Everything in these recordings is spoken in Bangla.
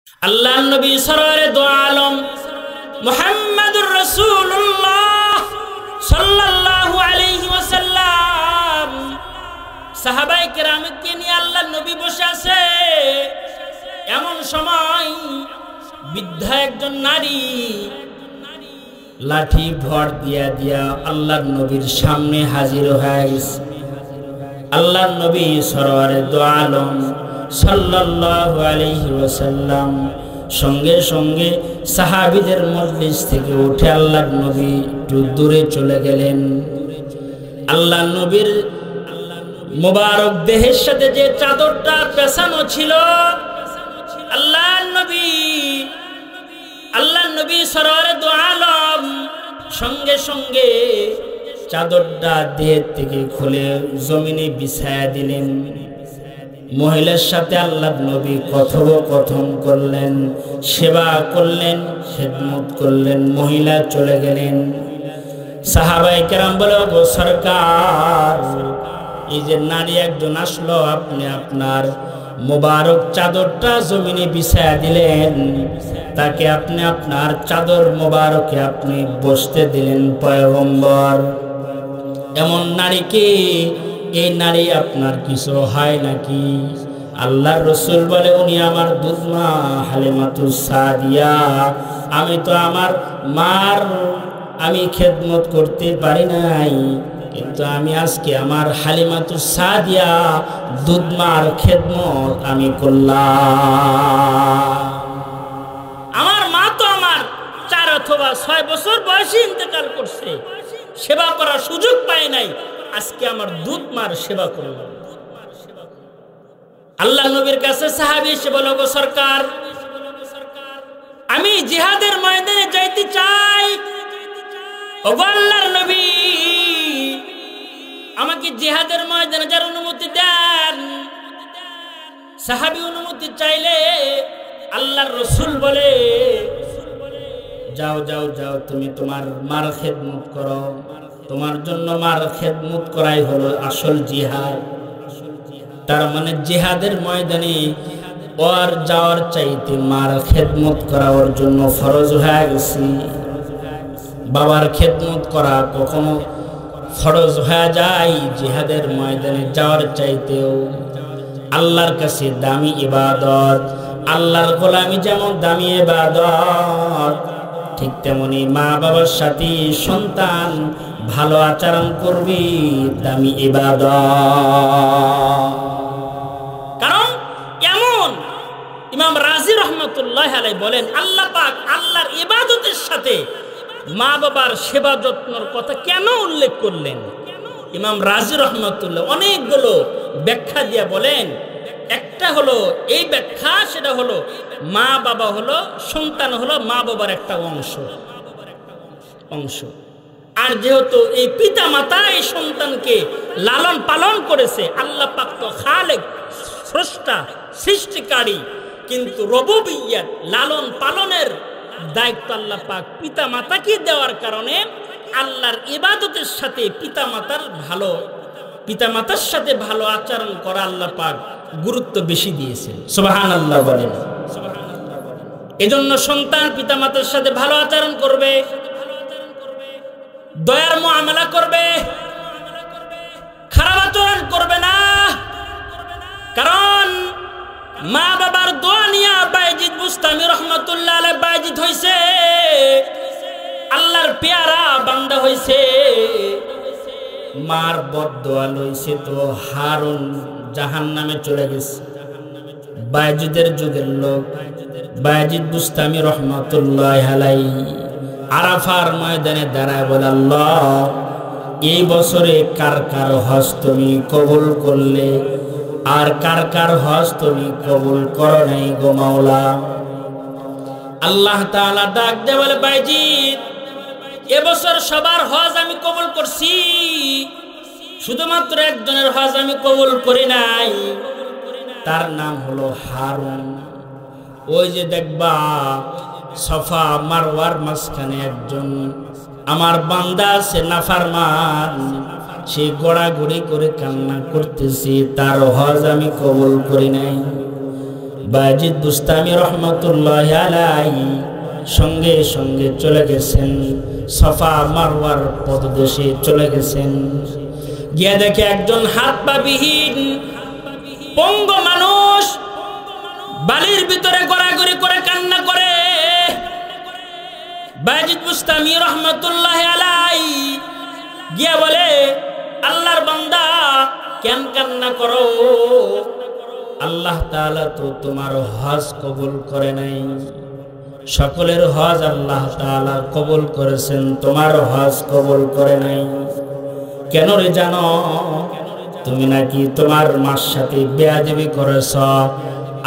আল্লাহর নবী সরওয়ারে দো আলম মুহাম্মাদুর রাসূলুল্লাহ সাল্লাল্লাহু আলাইহি ওয়াসাল্লাম সাহাবায়ে কেরামকে নিয়ে আল্লাহর নবী বসে আছে। এমন সময় বৃদ্ধা একজন নারী লাঠি ভর দিয়া দিয়া আল্লাহর নবীর সামনে হাজির হয়ে গেছে। আল্লাহর নবী সরওয়ারে দো আলম সাল্লাল্লাহু আলাইহি ওয়াসাল্লাম সঙ্গে সঙ্গে সাহাবীদের মজলিস থেকে উঠে আল্লাহর নবী একটু দূরে চলে গেলেন। আল্লাহর নবীর মোবারক দেহের সাথে যে চাদরটা পেছানো ছিল, আল্লাহর নবী সরওয়ারে দো আলম সঙ্গে সঙ্গে চাদরটা দেহ থেকে খুলে জমিনে বিছায়া দিলেন। মহিলার সাথে আল্লাহর নবী কথোপকথন করলেন, সেবা করলেন, খেদমত করলেন। মহিলা চলে গেলেন। সাহাবায়ে কেরাম বলে, ও সরকার, এই যে নারী একজন আসলো, আপনি আপনার মোবারক চাদরটা জমিনে বিছায়া দিলেন, তাকে আপনি আপনার চাদর মোবারকে আপনি বসতে দিলেন। পয়গম্বর, এমন নারীকে, এই নারী আপনার কিছু হয় নাকি? আল্লাহর রাসূল বলে, উনি আমার দুধমা হালিমাতুস সাদিয়া। আমি তো আমার মার আমি খেদমত করতে পারি নাই, কিন্তু আমি আজকে আমার হালিমাতুস সাদিয়া দুধমার খেদমত আমি করলাম। আমার মা তো আমার 4 অথবা 6 বছর বয়সে ইন্তেকাল করছে, সেবা করার সুযোগ পায় নাই, আজকে আমার দুধ মার সেবা করলাম। আল্লাহ নবীর কাছে সাহাবী এসে বলল, গো সরকার, আমি জিহাদের ময়দানে যাইতে চাই। ও আল্লাহর নবী, আমাকে জিহাদের ময়দানে যাওয়ার অনুমতি দেন। সাহাবী অনুমতি চাইলে আল্লাহর রাসূল বলে, যাও যাও যাও, তুমি তোমার মার খেদমত করো। তোমার জন্য মার খেদমত করাই হলো আসল জিহাদ। তার মানে জিহাদের ময়দানে ওর যাওয়ার চাইতে মার খেদমত করা ওর জন্য ফরজ হয়ে গেছে। বাবার খেদমত করা কখনো ফরজ হয়ে যায় জিহাদের ময়দানে যাওয়ার চাইতেও। আল্লাহর কাছে দামি ইবাদত, আল্লাহর গোলামি যেমন দামি ইবাদত, ঠিক তেমনি মা বাবার সাথে সন্তান ভালো আচরণ করবি দামি ইবাদত। কারণ এমন ইমাম রাজি রহমতুল্লাহ আলাইহি বলেন, আল্লাহ পাক আল্লাহর ইবাদতের সাথে মা বাবার সেবা যত্নের কথা কেন উল্লেখ করলেন? ইমাম রাজি রহমতুল্লাহ অনেকগুলো ব্যাখ্যা দিয়ে বলেন। একটা হলো এই ব্যাখ্যা, সেটা হলো মা বাবা হলো সন্তান হলো মা বাবার একটা অংশ। আর যেহেতু এই পিতা মাতা এই সন্তানকে লালন পালন করেছে, আল্লাহ পাক তো খালেক, স্রষ্টা, সৃষ্টিকারী, কিন্তু রুবুবিয়্যাত লালন পালনের দায়িত্ব আল্লাহ পাক পিতা মাতাকে দেওয়ার কারণে আল্লাহর ইবাদতের সাথে পিতা মাতার সাথে ভালো আচরণ করা আল্লাহ পাক গুরুত্ব বেশি দিয়েছেন। সুবহানাল্লাহ বলেন। এজন্য সন্তান পিতা মাতার সাথে ভালো আচরণ করবে, দয়ার মুআমালা করবে, খারাপ আচরণ করবে না। কারণ মা বাবার দোয়া নিয়ে বাইজিদ বুস্তামি রহমাতুল্লাহ আলাইহি বাইজিদ হইছে আল্লাহর পেয়ারা বান্দা হইছে। মার বদদোয়া লইছে তো হারুন জাহান্নামে চলে গেছে। বাইজিদের যুগের লোক বাইজিদ বুস্তামি রহমাতুল্লাহ আলাইহি আরাফার ময়দানে দাঁড়ায় বলে, আল্লাহ, এই বছরে কার কার হজ তুমি কবুল করলে, আর কার কার হজ তুমি কবুল করো নাই গো মাওলা। আল্লাহ তাআলা ডাক দিয়ে বলে, বাইজিদ, এবছর সবার হজ আমি কবুল করছি, শুধুমাত্র একজনের হজ আমি কবুল করি নাই, তার নাম হলো হারুন। ওই যে দেখবা সফা মারওয়ার মাঝখানে একজন আমার বান্দা আছে নাফরমান, সে গোড়াগড়ি করে কান্না করতেছে, তার হজ আমি কবুল করি নাই। বায়েজিদ বুস্তামি রহমতুল্লাহ আলাইহি সঙ্গে সঙ্গে চলে গেছেন, সফা মারওয়ার পদদেশে চলে গেছেন। গিয়ে দেখে একজন হাত পা বিহীন পঙ্গু মানুষ বালির ভিতরে গড়াগড়ি করে কান্না করে। বায়েজিদ বুস্তামি রহমতুল্লাহ আলাইহি গিয়ে বলে, আল্লাহর বান্দা কেন কান্না করো? আল্লাহ তাআলা তো তোমার হজ কবুল করে নাই। সকলের হজ আল্লাহ তাআলা কবুল করেছেন, তোমার হজ কবুল করে নাই। কেন রে জানো? তুমি নাকি তোমার মার সাথে বেয়াদবি করেছ,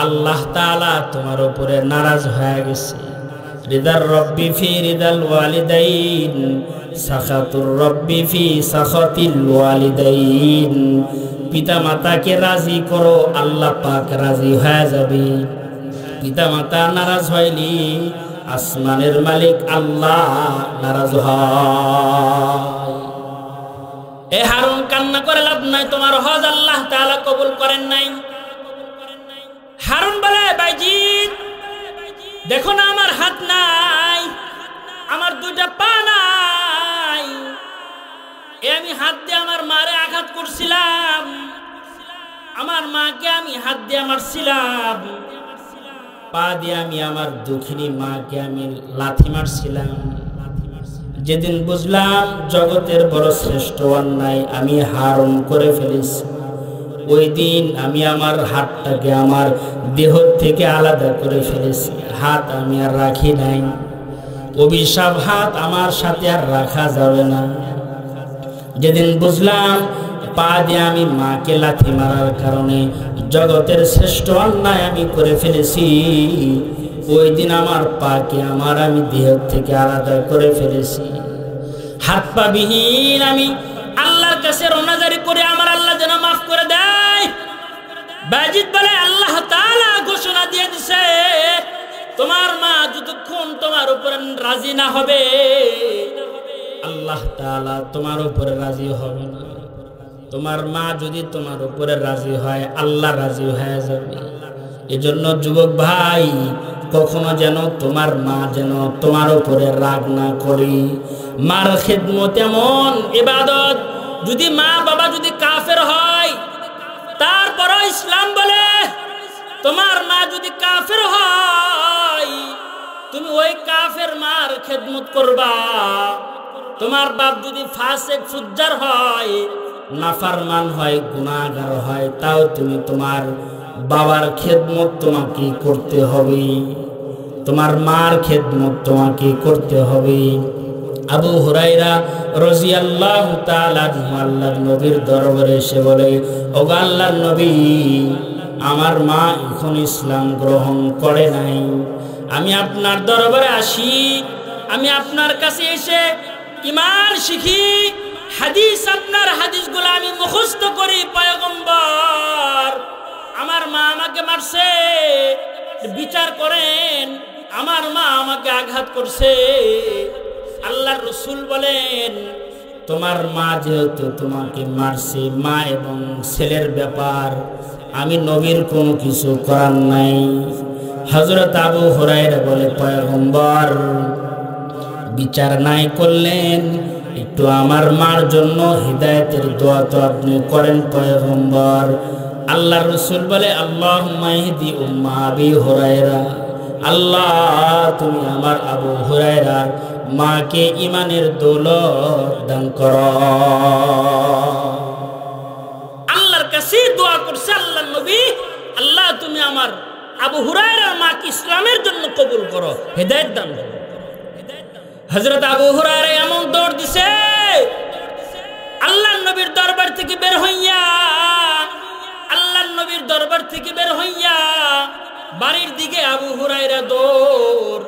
আল্লাহ তাআলা তোমার উপরে নারাজ হয়ে গেছে। রিদার রব্বি ফি রিদাল ওয়ালিদাইন, সাখাতুর রব্বি ফি সাখাতিল ওয়ালিদাইন। পিতা মাতাকে রাজি করো, আল্লাহ পাক রাজি হয়ে যাবে। পিতা মাতা নারাজ হয়নি, আসমানের মালিক আল্লাহ নারাজ হয়। এ হারুন, কান্না করে লাভ নাই, তোমার হজ আল্লাহ তাআলা কবুল করেন নাই। হারুন বলে, বাইজিদ দেখো না, আমার হাত নাই, আমার দুইটা পা নাই, আমি হাত দিয়ে আমার মারে আঘাত করছিলাম, আমার মাকে আমি হাত দিয়ে মারছিলাম, পা দিয়ে আমি আমার দুঃখিনী মাকে আমি লাথি মারছিলাম। যেদিন বুঝলাম জগতের বড় শ্রেষ্ঠ অন্যায় আমি হারাম করে ফেলেছি, ওই দিন আমি আমার হাতটাকে আমার দেহ থেকে আলাদা করে ফেলেছি। হাত আমি আর রাখি নাই, অভিশাপ হাত আমার সাথে আর রাখা যাবে না। যেদিন বুঝলাম পা দিয়ে আমি মাকে লাথি মারার কারণে জগতের শ্রেষ্ঠ অন্যায় আমি করে ফেলেছি, ওই দিন আমার পাকে আমি দেহ থেকে আলাদা করে ফেলেছি। হাত পা বিহীন আমি আল্লাহর কাছে রোনাজারি করে আমার আল্লাহ যেন মাফ করে দেয়। বায়েজিদ বলে, আল্লাহ তাআলা ঘোষণা দিয়ে দিছে, তোমার মা যতক্ষণ তোমার উপরে রাজি না হবে, আল্লাহ তাআলা তোমার উপরে রাজি হবে না। তোমার মা যদি তোমার উপরে রাজি হয়, আল্লাহ রাজি হয়ে যাবে। এজন্য যুবক ভাই, কখনো যেন তোমার মা যেন তোমার উপরে রাগ না করি। মার খেদমত এমন ইবাদত, যদি মা বাবা যদি কাফের হয়, তারপরও ইসলাম বলে তোমার মা যদি কাফের হয়, তুমি ওই কাফের মার খেদমত করবা। তোমার বাপ যদি ফাসিক ফুজ্জার হয়, নাফরমান হয়, গুনাহগার হয়, তাও তুমি তোমার বাবার খেদমত তোমাকে করতে হবে, তোমার মার খেদমত তোমাকে করতে হবে। আবু হুরায়রা রাদিয়াল্লাহু তাআলা আল্লাহর নবীর দরবারে এসে বলে, ওগো আল্লাহর নবী, আমার মা এখন ইসলাম গ্রহণ করে নাই, আমি আপনার দরবারে আসি, আমি আপনার কাছে এসে ঈমান শিখি, হাদিস আপনার হাদিসগুলো আমি মুখস্থ করি। পয়গম্বর, আমার মা আমাকে মারছে, বিচার করেন, আমার মা আমাকে আঘাত করছে। আল্লাহর রাসূল বলেন, তোমার মা যেহেতু তোমাকে মারছে, মা এবং ছেলের ব্যাপার আমি নবীর কোনো কিছু করার নাই। হযরত আবু হুরায়রা বলে, পয়গম্বর বিচার নাই করলেন, একটু আমার মার জন্য হিদায়াতের দোয়া তো আপনি করেন পয়গম্বর। আল্লাহর রাসূল বলে, আল্লাহুম্মা ইহদি উম্মা আবি হুরায়রা, আল্লাহ তুমি আমার আবু হুরায়রার মাকে ঈমানের দৌলত দান করো। আল্লাহর কাছে দোয়া করছে আল্লাহর নবী, আল্লাহ তুমি আমার আবু হুরায়রার মাকে ইসলামের জন্য কবুল করো, হিদায়াত দান করো। হযরত আবু হুরায়রা এমন দৌড় দিছে, আল্লাহর নবীর দরবার থেকে বের হইয়া, আল্লাহর নবীর দরবার থেকে বের হইয়া বাড়ির দিকে আবু হুরায়রা দৌড়।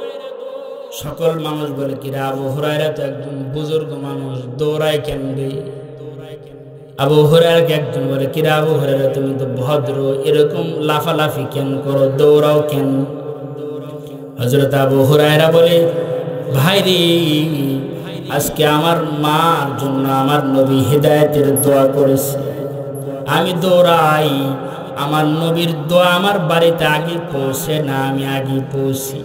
সকল মানুষ বলে, কি রে আবু হুরায়রা তো একজন বুজুর্গ মানুষ, দৌড়ায় কেন রে? আবু হুরায়রাকে একজন বলে, কি রে আবু হুরায়রা তুমি তো ভদ্র, এরকম লাফালাফি কেন করো, দৌড়াও কেন? হযরত আবু হুরায়রা বলে, ভাই রে, আজকে আমার মার জন্য আমার নবী হিদায়াতের দোয়া করেছে, আমি দৌড়াই, আমার নবীর দোয়া আমার বাড়িতে আগে পৌঁছে না আমি আগে পৌঁছি?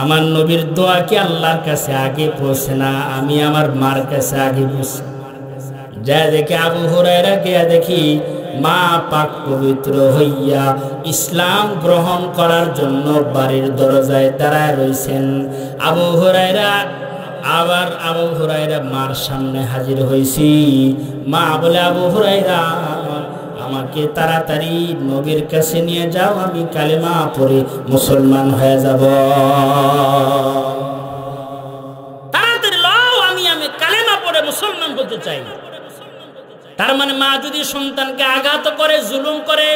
আমার নবীর দোয়া কি আল্লাহর কাছে আগে পৌঁছে না আমি আমার মার কাছে আগে পৌঁছি? যা দেখে আবু হুরায়রা কে দেখি মা পাক পবিত্র হইয়া ইসলাম গ্রহণ করার জন্য বাড়ির দরজায় দাঁড়ায় রয়েছেন। আবু হুরায়রা মার সামনে হাজির হয়েছি। মা বলে, আবু হুরায়রা আমাকে তাড়াতাড়ি নবীর কাছে নিয়ে যাও, আমি কালেমা পড়ে মুসলমান হয়ে যাব। তাড়াতাড়ি লও, আমি কালেমা পড়ে মুসলমান হতে চাই। তার মানে মা যদি সন্তানকে আঘাত করে, জুলুম করে,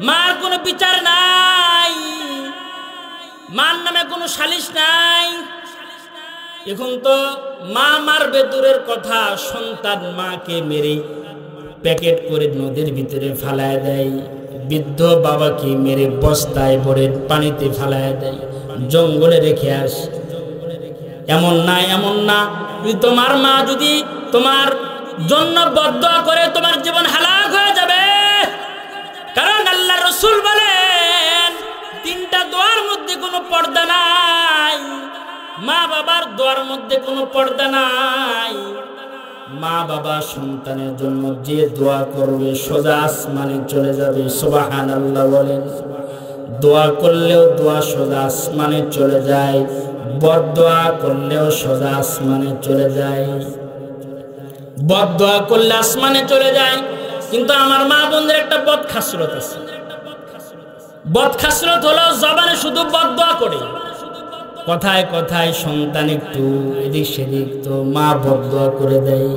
মার কোনো বিচার নাই, মার নামে কোনো সালিশ নাই। এখন তো মা মারবে দূরের কথা, সন্তান মাকে মেরে প্যাকেট করে নদীর ভিতরে ফালায় দেয়, বৃদ্ধ বাবাকে মেরে বস্তায় ভরে পানিতে ফালায় দেয়, জঙ্গলে রেখে আসে। এমন না তোমার মা যদি তোমার জন্য বদদোয়া করে তোমার জীবন হালাক হয়ে যাবে। কারণ আল্লাহ রাসূল বলেন তিনটা দোয়ার মধ্যে কোনো পর্দা নাই, মা বাবার দোয়ার মধ্যে কোনো পর্দা নাই। মা বাবা সন্তানের জন্য যে দোয়া করবে সোজা আসমানে চলে যাবে। সুবহানাল্লাহ বলেন। দোয়া করলেও দোয়া সোজা আসমানে চলে যায়, বদদোয়া করলেও সোজা আসমানে চলে যায়। বদদোয়া করলে আসমানে চলে যায়। কিন্তু আমার মা বোনদের একটা বদখাসরত আছে। বদখাসরত হলো জবানে শুধু বদদোয়া করে, কথায় কথায় সন্তান একটু এদিক সেদিক তো মা বদদোয়া করে দেয়,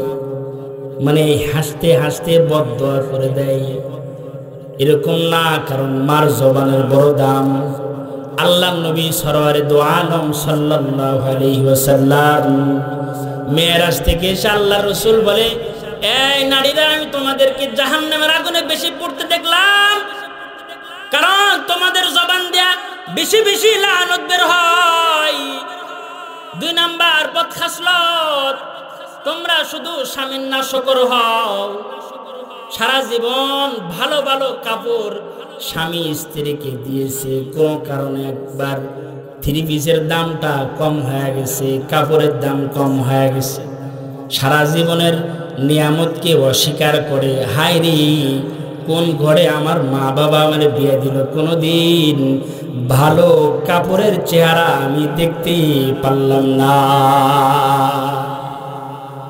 মানে হাসতে হাসতে বদদোয়া করে দেয়। এরকম না, কারণ মার জবানের বড় দাম। আল্লাহর নবী সরওয়ারে দো আলম সাল্লাল্লাহু আলাইহি ওয়াসাল্লাম মেরাজ থেকে এসে আল্লাহর রাসূল বলে, এই নারীরা, আমি তোমাদেরকে জাহান্নামের আগুনে বেশি পড়তে দেখলাম, কারণ তোমাদের জবান দিয়া বেশি বেশি লানত বের হয়। 2 নাম্বার বদখাসলত, তোমরা শুধু স্বামীর নাশকর হও। সারা জীবন ভালো ভালো কাপড় স্বামী স্ত্রীকে দিয়েছে, কোন কারণে একবার 3 পিসের দামটা কম হয়ে গেছে, কাপড়ের দাম কম হয়ে গেছে, সারা জীবনের নিয়ামতকে অস্বীকার করে, হায় রে কোন ঘরে আমার মা বাবা আমার বিয়ে দিল, কোনোদিন ভালো কাপড়ের চেহারা আমি দেখতে পারলাম না।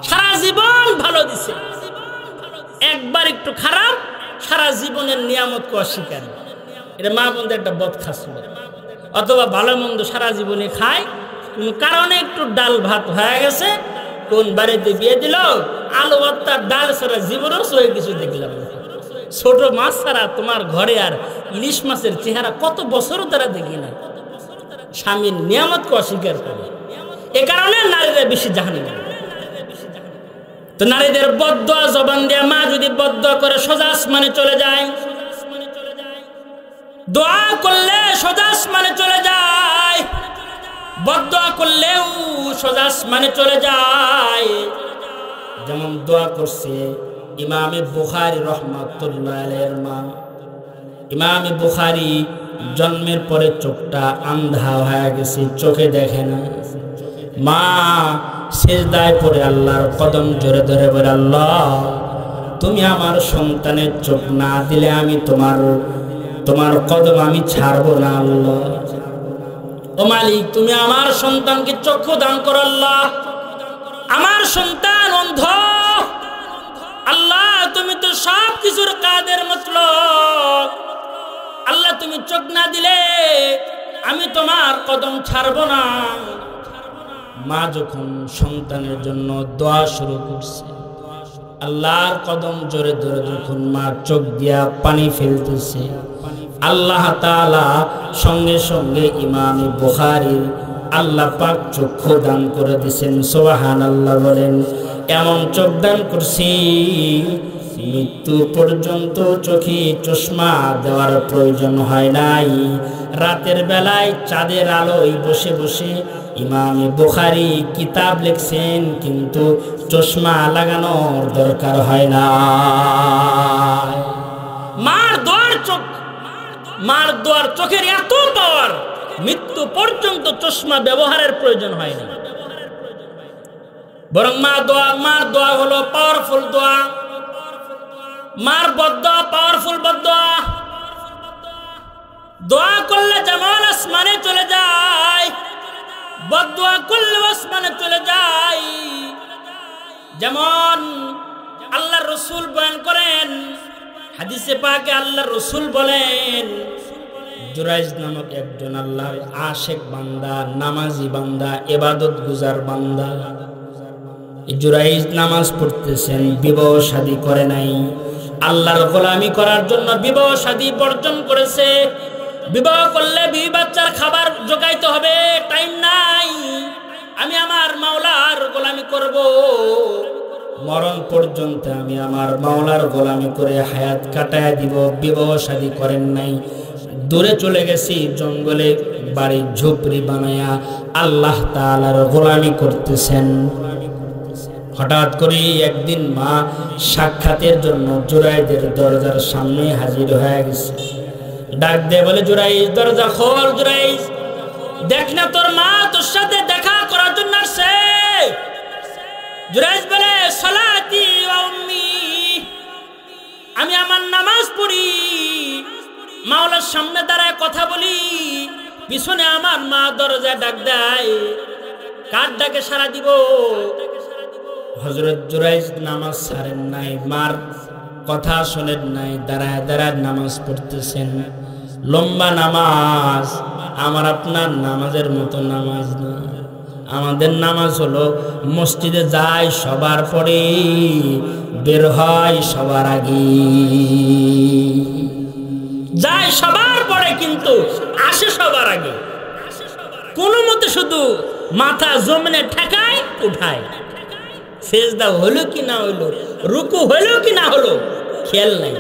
সারা জীবন ভালো দিছে, একবার একটু খারাপ, সারা জীবনের নিয়ামতকে অস্বীকার। এটা মা বোনদের একটা বদখাসরত। অথবা ভালো মন্দ সারা জীবনে খায়, কোন কারণে একটু ডাল ভাত হয়ে গেছে, কোন বাড়িতে বিয়ে দিল, আলু ভর্তা ডাল ছাড়া জীবনও সয়ে কিছু দেখলাম না। ছোট মাছ ছাড়া তোমার ঘরে আর ইলিশ মাছের চেহারা কত বছরও তারা দেখি না। স্বামীর নিয়ামতকে অস্বীকার করে, এ কারণে নারীরা বেশি জাহান্নামে। তো নারীদের বদদোয়া জবান দেয়া, মা যদি বদদোয়া করে সোজা আসমানে চলে যায়, দোয়া করলে সোজা আসমানে চলে যায়, বদদোয়া করলেও সোজা আসমানে চলে যায়। যেমন দোয়া করছে ইমামে বুখারী রাহমাতুল্লাহ আলাইহির মা। ইমামে বুখারী জন্মের পরে চোখটা আন্ধা হয়ে গেছে, চোখে দেখে না। মা সিজদায় পড়ে আল্লাহর কদম জোরে ধরে বলে, আল্লাহ তুমি আমার সন্তানের চোখ না দিলে আমি তোমার কদম আমি ছাড়বো না। আল্লাহ ও মালিক, তুমি আমার সন্তানকে চক্ষু দান করো। আল্লাহ আমার সন্তান অন্ধ, আল্লাহ তুমি তো সব কিছুর কাদের মতলব। আল্লাহ তুমি চোখ না দিলে আমি তোমার কদম ছাড়বো না। মা যখন সন্তানের জন্য দোয়া শুরু করছে, আল্লাহর কদম জোরে ধরে যখন মা চোখ দিয়া পানি ফেলতেছে, আল্লাহ তাআলা সঙ্গে সঙ্গে ইমামে বুখারীর আল্লাহ পাক চক্ষু দান করে দিয়েছেন। সুবহানাল্লাহ বলেন। এমন চোখ দান করছি, মৃত্যু পর্যন্ত চোখে চশমা দেওয়ার প্রয়োজন হয় নাই। রাতের বেলায় চাঁদের আলোয় বসে বসে ইমামে বুখারী কিতাব লিখছেন, কিন্তু চশমা লাগানোর দরকার হয় না। মার দোয়ার চোখের এত পাওয়ার, মৃত্যু পর্যন্ত চশমা ব্যবহারের প্রয়োজন হয়নি। বরং মার দোয়া হলো পাওয়ারফুল দোয়া। মার বদদোয়া পাওয়ারফুল বদদোয়া। দোয়া করলে যেমন আসমানে চলে যায়, বদদোয়া করলে আসমানে চলে যায়। যেমন আল্লাহর রাসূল বয়ান করেন, হাদিসে পাকে আল্লাহর রাসূল বলেন, জুরাইজ নামক একজন আল্লাহর আশিক বান্দা, নামাজি বান্দা, ইবাদত গুজার বান্দা। জুরাইজ নামাজ পড়তেছেন, বিবাহ শাদী করে নাই, আল্লাহর গোলামি করার জন্য বিবাহ শাদী বর্জন করেছে। বিবাহ করলে বিবি বাচ্চার খাবার জোগাইতে হবে, টাইম নাই, আমি আমার মাওলার গোলামি করব, মরণ পর্যন্ত আমি আমার মাওলার গোলামি করে হায়াত কাটায় দিব। বিবাহ শাদী করেন নাই, দূরে চলে গেছি জঙ্গলে বাড়ি ঝুপড়ি বানায়া আল্লাহ তাআলার গোলামি করতেছেন। হঠাৎ করে একদিন মা সাক্ষাতের জন্য জুরাইজের দরজার সামনে হাজির হয়ে গেছে। ডাক দিয়ে বলে, জুরাইজ দরজা খোল, জুরাইজ দেখ না তোর মা তোর সাথে দেখা করার জন্য আসছে। জুরাইজ বলে, সালাতি ওয়া উম্মি, আমি আমার নামাজ পড়ি, মাওলার সামনে দাঁড়ায় কথা বলি, পিছনে আমার মা দরজায় ডাক দেয়, কার ডাকে সাড়া দিব? হযরত জুরাইজ নামাজ ছাড়েন নাই, মার কথা শোনেন নাই, দাঁড়ায় দাঁড়ায় নামাজ পড়তেছেন। লম্বা নামাজ, আমার আপনার নামাজের মতো নামাজ না। আমাদের নামাজ হলো মসজিদে যায় সবার পরে, বের হয় সবার আগে, যায় সবার পরে কিন্তু আসে সবার আগে। কোনো মতে শুধু মাথা জমিনে ঠেকায় উঠায়, সেজদা হলো কি না হলো, রুকু হলো কি না হলো খেয়াল নাই,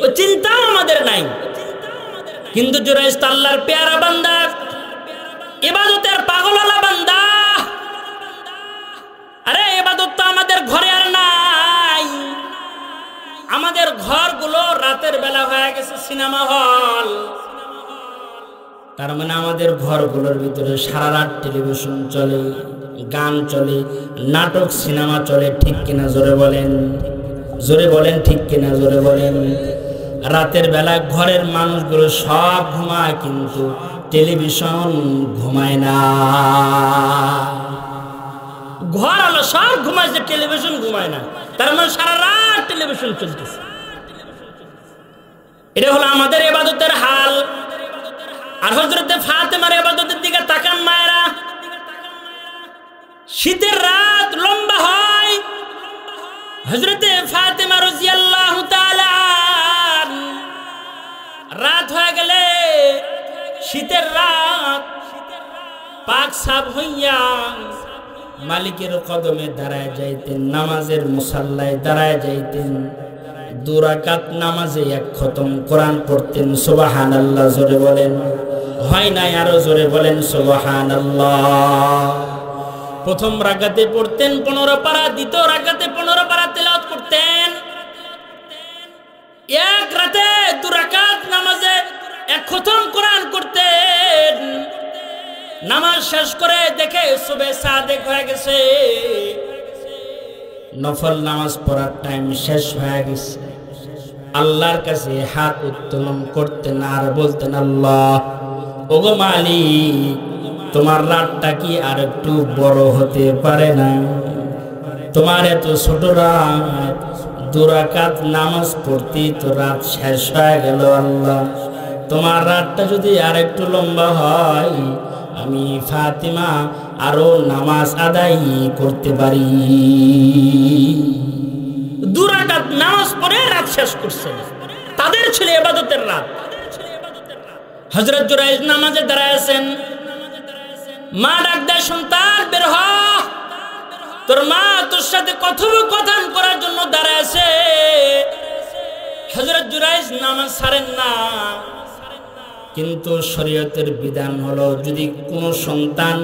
ও চিন্তাও আমাদের নাই। কিন্তু জুরাইজ আল্লাহর পেয়ারা বান্দা, ইবাদতের পাগলওয়ালা বান্দা। আরে ইবাদত তো আমাদের ঘরে আর নাই, আমাদের ঘরগুলো রাতের বেলা হয়ে গেছে সিনেমা হল। তার মানে আমাদের ঘরগুলোর ভিতরে সারা রাত টেলিভিশন চলে, গান চলে, নাটক সিনেমা চলে, ঠিক কিনা জোরে বলেন, জোরে বলেন, ঠিক কিনা জোরে বলেন। রাতের বেলা ঘরের মানুষগুলো সব ঘুমায়, কিন্তু টেলিভিশন ঘুমায় না। ঘর হলো সব ঘুমাইছে, টেলিভিশন ঘুমায় না, তার মানে সারা রাত টেলিভিশন চলতেছে। এটা হলো আমাদের ইবাদতের হাল। আর হযরতে ফাতেমার ইবাদতের দিকে তাকান মায়েরা, শীতের রাত লম্বা হয়, হযরতে ফাতেমা রাদিয়াল্লাহু তাআলা রাত হয়ে গেলে, শীতের রাত, পাক সাফ হইয়া মালিকের কদমে দাঁড়ায় যাইতেন, নামাজের মুসাল্লায় দাঁড়ায় যাইতেন, 2 রাকাত নামাজে 1 খতম কোরআন পড়তেন। সুবহানাল্লাহ জোরে বলেন, হয় নাই আরো জোরে বলেন সুবহানাল্লাহ। প্রথম রাকাতে পড়তেন 15 পারা, দ্বিতীয় রাকাতে 15 পারা তেলাওয়াত করতেন। এক রাতে 2 রাকাত নামাজে 1 খতম কোরআন করতেন। নামাজ শেষ করে দেখে সুবে সাদেক হয়ে গেছে, নফল নামাজ পড়ার টাইম শেষ হয়ে গেছে। আল্লাহর কাছে হাত উত্তোলন করতেন আর বলতেন, আল্লাহ ওগো মালিক, তোমার রাতটা কি আর একটু বড় হতে পারে না? তোমার এত ছোট রাত, 2 রাকাত নামাজ পড়তে তো রাত শেষ হয়ে গেল। আল্লাহ তোমার রাতটা যদি আর একটু লম্বা হয়, আমি ফাতিমা আরো নামাজ আদায় করতে পারি। 2 রাকাত নামাজ পড়ে রাত শেষ করছেন, তাদের ছিল ইবাদতের রাত। হযরত জুরাইজ নামাজে দাঁড়ায় আছেন, মা ডাক দেয়, সন্তান বের হ, তোর মা তোর সাথে কথোপকথন করার জন্য দাঁড়ায় আছে। হযরত জুরাইজ নামাজ ছাড়েন না, কিন্তু শরীয়তের বিধান হলো যদি কোনো সন্তান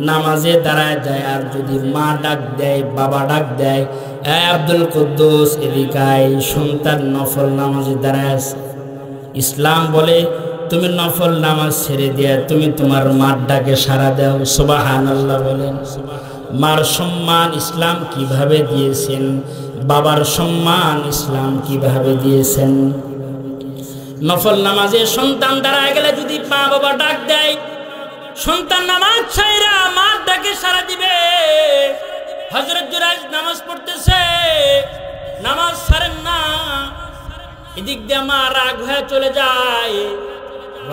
নামাজে দাঁড়ায় যায়, আর যদি মা ডাক দেয়, বাবা ডাক দেয়, আব্দুল কুদ্দুস এদিকায়, সন্তান নফল নামাজে দাঁড়ায় আছে। ইসলাম বলে তুমি নফল নামাজ ছেড়ে দিয়ে তুমি তোমার মার ডাকে সাড়া দাও। সুবহানাল্লাহ বলেন। মার সম্মান ইসলাম কিভাবে দিয়েছেন, বাবার সম্মান ইসলাম কিভাবে দিয়েছেন। নফল নামাজে সন্তান দাঁড়ায় গেলে যদি মা বাবা ডাক দেয়, সন্তান নামাজ ছাইরা মার ডাকে সাড়া দিবে। হযরত জুরাইজ নামাজ পড়তেছে, নামাজ ছাড়েন না। এদিক দিয়ে মা রাগ হয়ে চলে যায়,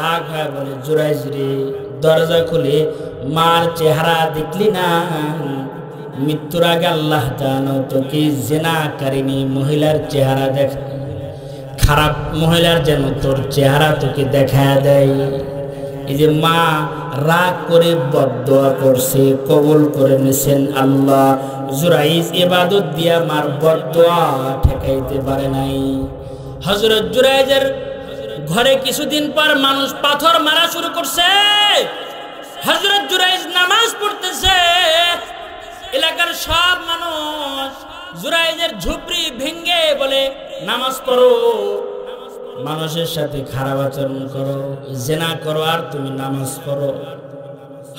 রাগ হয়ে বলে, জুরাইজ রে, দরজা খুলে মার চেহারা দেখলি না? মৃত্যুর আগে আল্লাহ জানো তোকে জিনাকারিনী মহিলার চেহারা দেখা, খারাপ মহিলার যেন তোর চেহারা তোকে দেখা দেয়। এই যে মা রাগ করে বদদোয়া করছে, কবুল করে নিছেন আল্লাহ। জুরাইজ ইবাদত দিয়া মার বদদোয়া ঠেকাইতে পারে নাই। হযরত জুরাইজের ঘরে কিছুদিন পর মানুষ পাথর মারা শুরু করছে। হযরত জুরাইজ নামাজ পড়তেছে, এলাকার সব মানুষ জুরাইজের ঝুপড়ি ভেঙ্গে বলে, নামাজ পড়ো, মানুষের সাথে খারাপ আচরণ করো, জিনা করো, আর তুমি নামাজ পড়ো।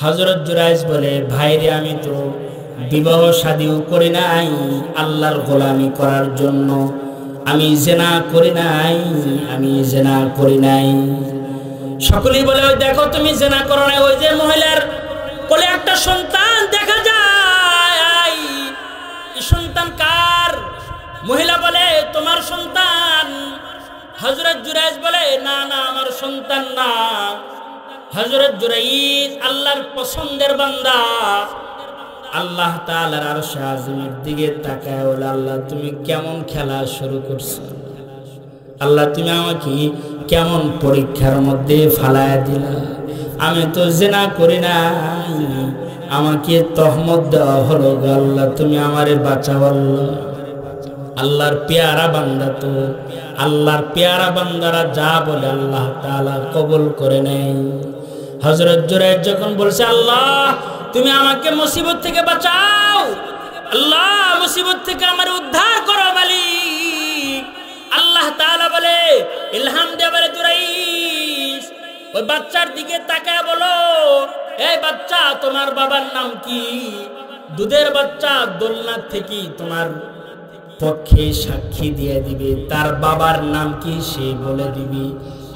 হযরত জুরাইজ বলে, ভাইরে, আমি তো বিবাহ শাদীও করি নাই আল্লাহর গোলামি করার জন্য, আমি জিনা করি নাই, আমি জিনা করি নাই। সকলেই বলে, ওই দেখো তুমি জিনা করো না, ওই যে মহিলার কোলে একটা সন্তান দেখা যায়, এই সন্তান কার? মহিলা বলে, তোমার সন্তান। হযরত জুরাইজ বলে, না না, আমার সন্তান না। হযরত জুরাইজ আল্লাহর পছন্দের বান্দা। আল্লাহ তাআলার আরশে আজিমের দিকে তাকায় বলে, আল্লাহ তুমি কেমন খেলা শুরু করছো? আল্লাহ তুমি আমাকে কেমন পরীক্ষার মধ্যে ফালায়া দিলা? আমি তো জিনা করি নাই, আমাকে তহমত দেওয়া হলো। আল্লাহ তুমি আমারে বাঁচাও। আল্লাহর পেয়ারা বান্দা তো, আল্লাহর পেয়ারা বান্দারা যা বলে আল্লাহ তাআলা কবুল করে নেয়। হযরত জুরাইজ যখন বলছে, আল্লাহ তুমি আমাকে মুসিবত থেকে বাঁচাও, আল্লাহ মুসিবত থেকে আমার উদ্ধার করো মালিক, আল্লাহ তাআলা বলে, ইলহাম দিয়ে বলে, জুরাইজ ওই বাচ্চার দিকে তাকায় বলো, এই বাচ্চা তোমার বাবার নাম কি? দুধের বাচ্চা দোলনা থেকে তোমার পক্ষে সাক্ষী দিয়ে দিবে, তার বাবার নাম কি সে বলে দিবি।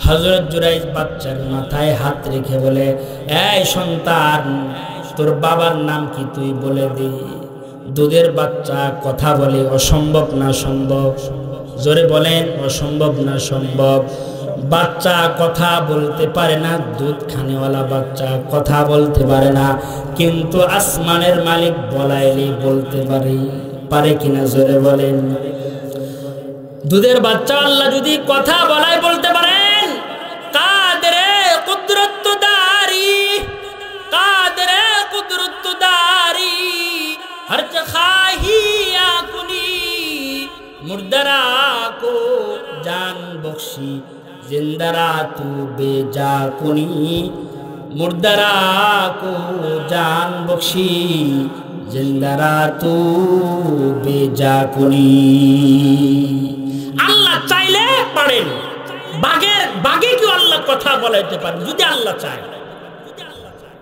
হযরত জুরাইজ বাচ্চার মাথায় হাত রেখে বলে, এই সন্তান, তোর বাবার নাম কি তুই বলে দে। দুধের বাচ্চা কথা বলে, অসম্ভব না সম্ভব? জোরে বলেন, অসম্ভব না সম্ভব? বাচ্চা কথা বলতে পারে না, দুধ খানেওয়ালা বাচ্চা কথা বলতে পারে না, কিন্তু আসমানের মালিক বলাইলে বলতে পারে কিনা? জোরে বলেন। দুধের বাচ্চা আল্লাহ যদি কথা বলায় বলতে পারেন, কাদরে কুদরতদারি, কাদরে কুদরতদারি, हर खाही आकुनी, मुर्दरा को जान बख्शी, जिंदरा तू बेजा कुनी, मुर्दरा को जान बख्शी, जिंदरा तू बेजा कुनी। আল্লাহ চাইলে পারেন, বাগে কি আল্লাহ কথা বলাইতে পারেন যদি আল্লাহ চায়।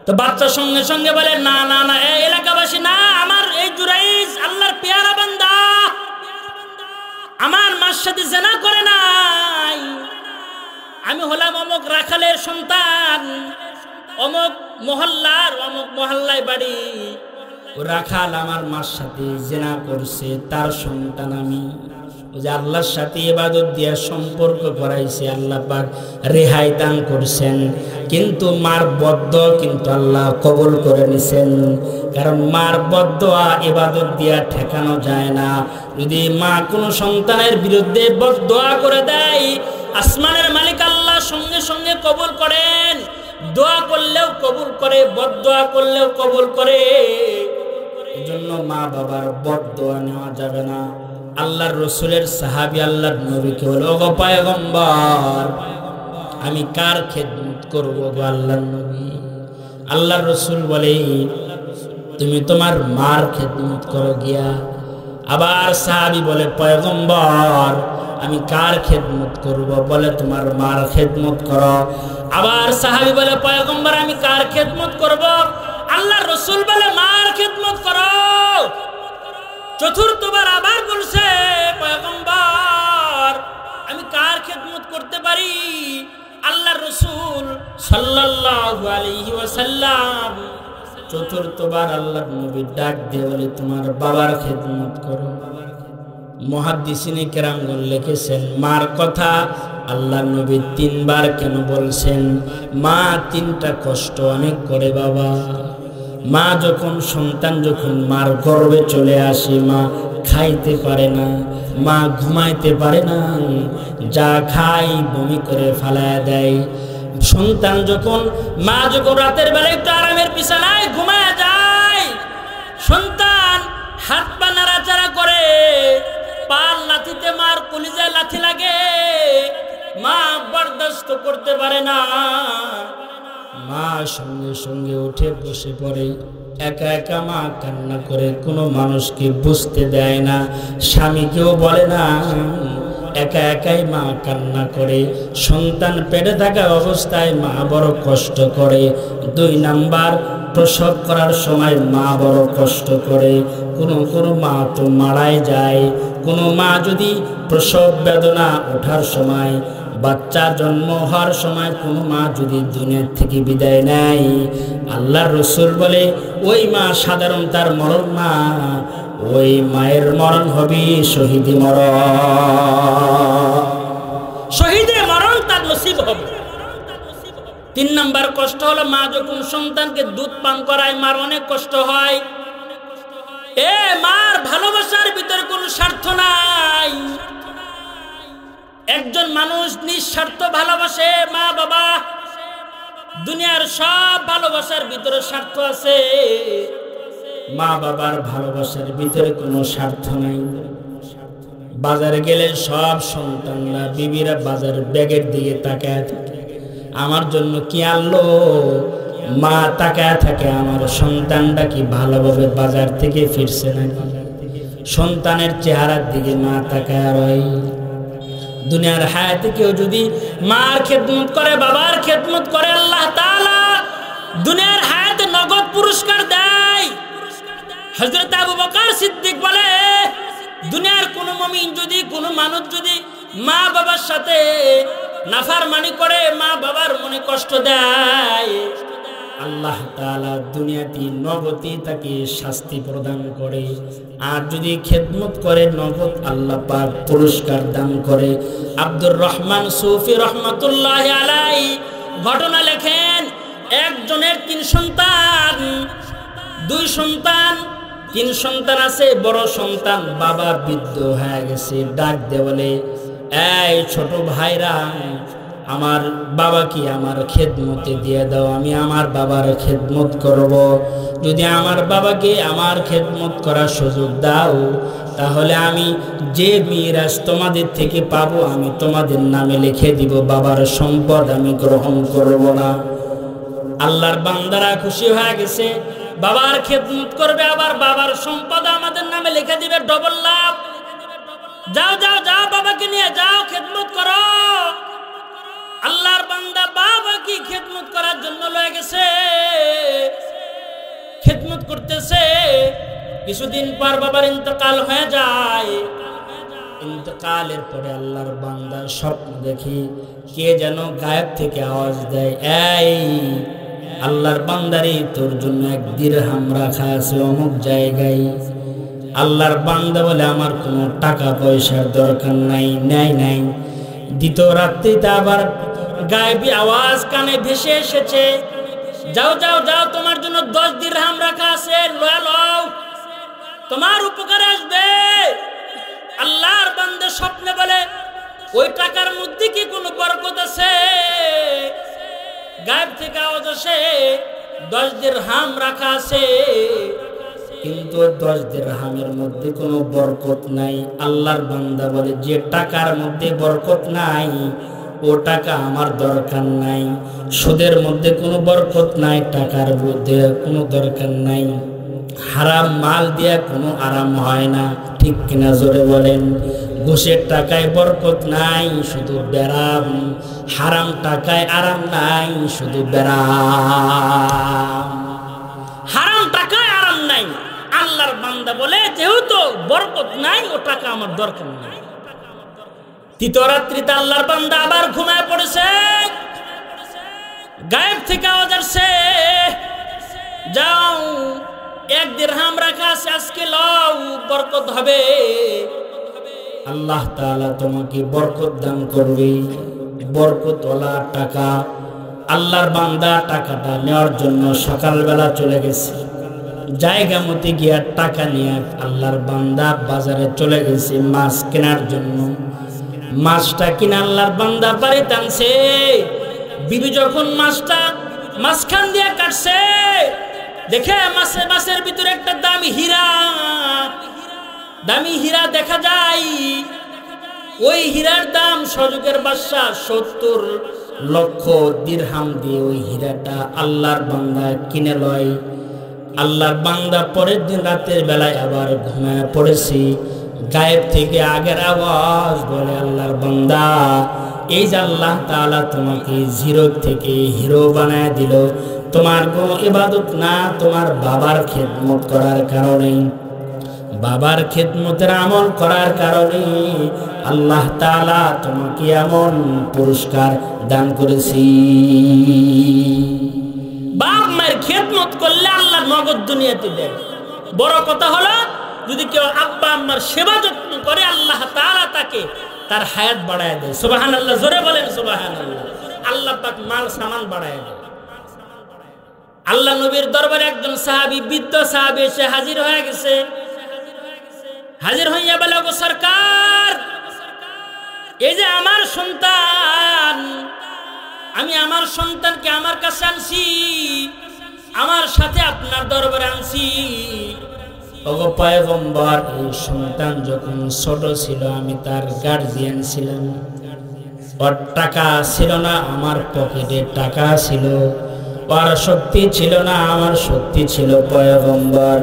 তো বাচ্চা সঙ্গে সঙ্গে বলে, না না না, এই এলাকাবাসী না, আমার এই জুরাইজ আল্লাহর পেয়ারা বান্দা, আমার মার সাথে জিনা করে নাই, আমি হলাম অমুক রাখালের সন্তান, অমুক মহল্লায় বাড়ি, ও রাখাল আমার মার সাথে জিনা করছে, তার সন্তান আমি। ও যে আল্লাহর সাথে ইবাদত দিয়া সম্পর্ক করাইছে, আল্লাহ পাক রেহাই দান করছেন, কিন্তু মার বদদোয়া কিন্তু আল্লাহ কবুল করে নিছেন। কারণ মার বদদোয়া ইবাদত দিয়া ঠেকানো যায় না। যদি মা কোনো সন্তানের বিরুদ্ধে বদদোয়া করে দেয়, আসমানের মালিক আল্লাহ সঙ্গে সঙ্গে কবুল করেন। দোয়া করলেও কবুল করে, বদদোয়া করলেও কবুল করে। এজন্য মা বাবার বদদোয়া নেওয়া যাবে না। আল্লাহর রসুলের সাহাবী আল্লাহর নবীকে বলে, ওগো পয়গম্বর, আমি কার খেদমত করব গো আল্লাহর নবী? আল্লাহর রসুল বলে, তুমি তোমার মার খেদমত করো গিয়া। আবার সাহাবী বলে পয়গম্বর আমি কার খেদমত করব? বলে তোমার মার খেদমত করো। আবার সাহাবী বলে পয়গম্বর আমি কার খেদমত করব? আল্লাহর রাসূল বলে মার খেদমত করো। চতুর্থবার আবার বলছে পয়গম্বর আমি কার খেদমত করতে পারি? আল্লাহর রাসূল সাল্লাল্লাহু আলাইহি ওয়াসাল্লাম চতুর্থবার আল্লাহর নবী ডাক দিয়ে বলে তোমার বাবার খেদমত করো। মুহাদ্দিসিনে কেরামগণ লিখেছেন মার কথা আল্লাহর নবী তিনবার কেন বলছেন? মা তিনটা কষ্ট অনেক করে বাবা। মা যখন সন্তান যখন মার গর্ভে চলে আসে মা খাইতে পারে না, মা ঘুমাইতে পারে না, যা খাই বমি করে ফালায়া দেয়। সন্তান যখন মা যখন রাতের বেলা একটু আরামের বিছানায় ঘুমায় যায়, সন্তান হাত পা নাড়াচাড়া করে, পাল লাথিতে মার কলিজায় লাথি লাগে, মা বরদাস্ত করতে পারে না। মা সঙ্গে সঙ্গে উঠে বসে পড়ে, একা একা মা কান্না করে, কোনো মানুষকে বুঝতে দেয় না, স্বামীকেও বলে না, একা একাই মা কান্না করে। সন্তান পেটে থাকা অবস্থায় মা বড় কষ্ট করে। 2 নাম্বার প্রসব করার সময় মা বড় কষ্ট করে। কোনো মা তো মারাই যায়। কোনো মা যদি প্রসব বেদনা ওঠার সময়, বাচ্চা জন্ম হওয়ার সময় কোনো মা যদি দুনিয়ার থেকে বিদায় নেয়, আল্লাহর রাসূল বলে ওই মা সাধারণ তার মরণ না, ওই মায়ের মরণ হবে শহীদি মরণ। শহীদে মরণ তার নসিব হবে। 3 নাম্বার কষ্ট হলো মা যখন সন্তানকে দুধ পান করায় মার অনেক কষ্ট হয়। মার ভালোবাসার ভিতরে কোনো স্বার্থ নাই। একজন মানুষ নিঃস্বার্থ ভালোবাসে মা বাবা, দুনিয়ার সব ভালোবাসার ভিতরে স্বার্থ আছে, মা বাবার ভালোবাসার ভিতরে কোনো স্বার্থ নাই। বাজারে গেলে সব সন্তানরা বিবিরা বাজার ব্যাগের দিকে তাকায় থাকে, আমার জন্য কি আনলো? মা তাকায় থাকে আমার সন্তানটা কি ভালোভাবে বাজার থেকে ফিরছে নাকি। সন্তানের চেহারার দিকে মা তাকায় রয়। দুনিয়ার হায়াতে কেউ যদি মার খেদমত করে, বাবার খেদমত করে, আল্লাহ তাআলা দুনিয়ার হায়াতে নগদ পুরস্কার দেয়। হযরত আবু বকর সিদ্দিক বলে দুনিয়ার কোন মুমিন যদি, কোন মানুষ যদি মা বাবার সাথে নাফরমানি করে, মা বাবার মনে কষ্ট দেয়, আল্লাহ তাআলা দুনিয়াতে নগদে তাকে শাস্তি প্রদান করে। আর যদি খেদমত করে নগদ আল্লাহ পাক পুরস্কার দান করে। আব্দুর রহমান সুফি রহমাতুল্লাহি আলাইহি ঘটনা লেখেন, একজনের 3 সন্তান, 2 সন্তান, 3 সন্তান আছে। বড় সন্তান বাবা বৃদ্ধ হয়ে গেছে, ডাক দে বলে এই ছোট ভাইরা, আমার বাবাকে আমার খেদমতে দিয়ে দাও, আমি আমার বাবার খেদমত করব। যদি আমার বাবাকে আমার খেদমত করার সুযোগ দাও, তাহলে আমি যে মিরাস তোমাদের থেকে পাবো আমি তোমাদের নামে লিখে দিব, বাবার সম্পদ আমি গ্রহণ করব না। আল্লাহর বান্দারা খুশি হয়ে গেছে, বাবার খেদমত করবে, আবার বাবার সম্পদ আমাদের নামে লিখে দিবে, ডবল লাভ। যাও যাও যাও, বাবাকে নিয়ে যাও, খেদমত করো। আল্লাহর বান্দা বাবাকে খেদমত করার জন্য লয়ে গেছে, খেদমত করতেছে। কিছুদিন পর বাবার ইন্তেকাল হয়ে যায়। ইন্তেকালের পরে আল্লাহর বান্দা স্বপ্ন দেখি কে যেন গায়েব থেকে আওয়াজ দেয়, এই আল্লাহর বান্দারে তোর জন্য 1 দিরহাম রাখা আছে অমুক জায়গায়। আল্লাহর বান্দা বলে আমার কোনো টাকা পয়সার দরকার নাই, নাই। দ্বিতীয় রাত্রিতে আবার গায়েবী আওয়াজ কানে ভেসে এসেছে, যাও যাও যাও, তোমার জন্য 10 দিরহাম রাখা আছে, লয়ে লও, তোমার উপকারে আসবে। আল্লাহর বান্দা স্বপ্নে বলে ওই টাকার মধ্যে কি কোনো বরকত আছে? গায়েব থেকে আওয়াজ আসে 10 দিরহাম রাখা আছে, কিন্তু 10 দিরহামের মধ্যে কোনো বরকত নাই। আল্লাহর বান্দা বলে যে টাকার মধ্যে বরকত নাই ও টাকা আমার দরকার নাই, সুদের মধ্যে কোনো বরকত নাই, টাকার মধ্যে কোনো দরকার নাই। হারাম মাল দিয়ে কোনো আরাম হয় না, ঠিক কিনা জোরে বলেন? ঘুষের টাকায় বরকত নাই, শুধু ব্যারাম। হারাম টাকায় আরাম নাই, শুধু ব্যারাম। হারাম টাকায় আরাম নাই। আল্লাহর বান্দা বলে যেহেতু বরকত নাই, ও টাকা আমার দরকার নাই। তৃতীয় রাত্রিতে আল্লাহর বান্দা আবার ঘুমায় পড়েছে। গায়েব থেকে আওয়াজ আসছে, যাও 1 দিরহাম রাখা আছে, আজকে লও, বরকত হবে। আল্লাহ তাআলা তোমাকে বরকত দান করবে, বরকতওয়ালা টাকা। আল্লাহর বান্দা টাকাটা নেওয়ার জন্য সকালবেলা চলে গেছে। জায়গা মতে গিয়া টাকা নিয়ে আল্লাহর বান্দা বাজারে চলে গেছে মাছ কেনার জন্য। মাছটা কিনা আল্লাহর বান্দা বাড়িতে আনছে। বিবি যখন মাছটা মাঝখান দিয়ে কাটছে, দেখে মাছের ভিতরে একটা দামি হীরা দেখা যায়। ওই হীরার দাম সযুগের বাদশা 70 লক্ষ দিরহাম দিয়ে ওই হীরাটা আল্লাহর বান্দা কিনে লয়। আল্লাহর বান্দা পরের দিন রাতের বেলায় আবার ঘুমায় পড়েছি। গায়েব থেকে আগের আওয়াজ বলে, আল্লাহর বান্দা, এই যে আল্লাহ তাআলা তোমাকে জিরো থেকে হিরো বানায় দিল, তোমার কোনো ইবাদত না, তোমার বাবার খেদমত করার কারণে, বাবার খেদমতের আমল করার কারণে আল্লাহ তাআলা তোমাকে এমন পুরস্কার দান করেছি। বাপ মায়ের খেদমত করলে আল্লাহ নগদ দুনিয়াতে দেয়। বড় কথা হলো, যদি কেউ আব্বা আম্মার সেবা যত্ন করে, আল্লাহ তাআলা তাকে তার হায়াত বাড়ায় দেয়। সুবহানাল্লাহ, জোরে বলেন সুবহানাল্লাহ। আল্লাহ পাক মাল সামান বাড়ায় দেয়। আল্লাহ নবীর দরবারে একজন সাহাবী, বৃদ্ধ সাহাবী এসে হাজির হয়ে গেছে। হাজির হইয়া বলে, গো সরকার, এই যে আমার সন্তান, আমি আমার সন্তানকে আমার কাছে আনছি, আমার সাথে আপনার দরবারে আনছি। ওগো পয়গম্বর, এই সন্তান যখন ছোট ছিল আমি তার গার্জিয়ান ছিলাম। ওর টাকা ছিল না, আমার পকেটে টাকা ছিল। ওর শক্তি ছিল না, আমার শক্তি ছিল। পয়গম্বর,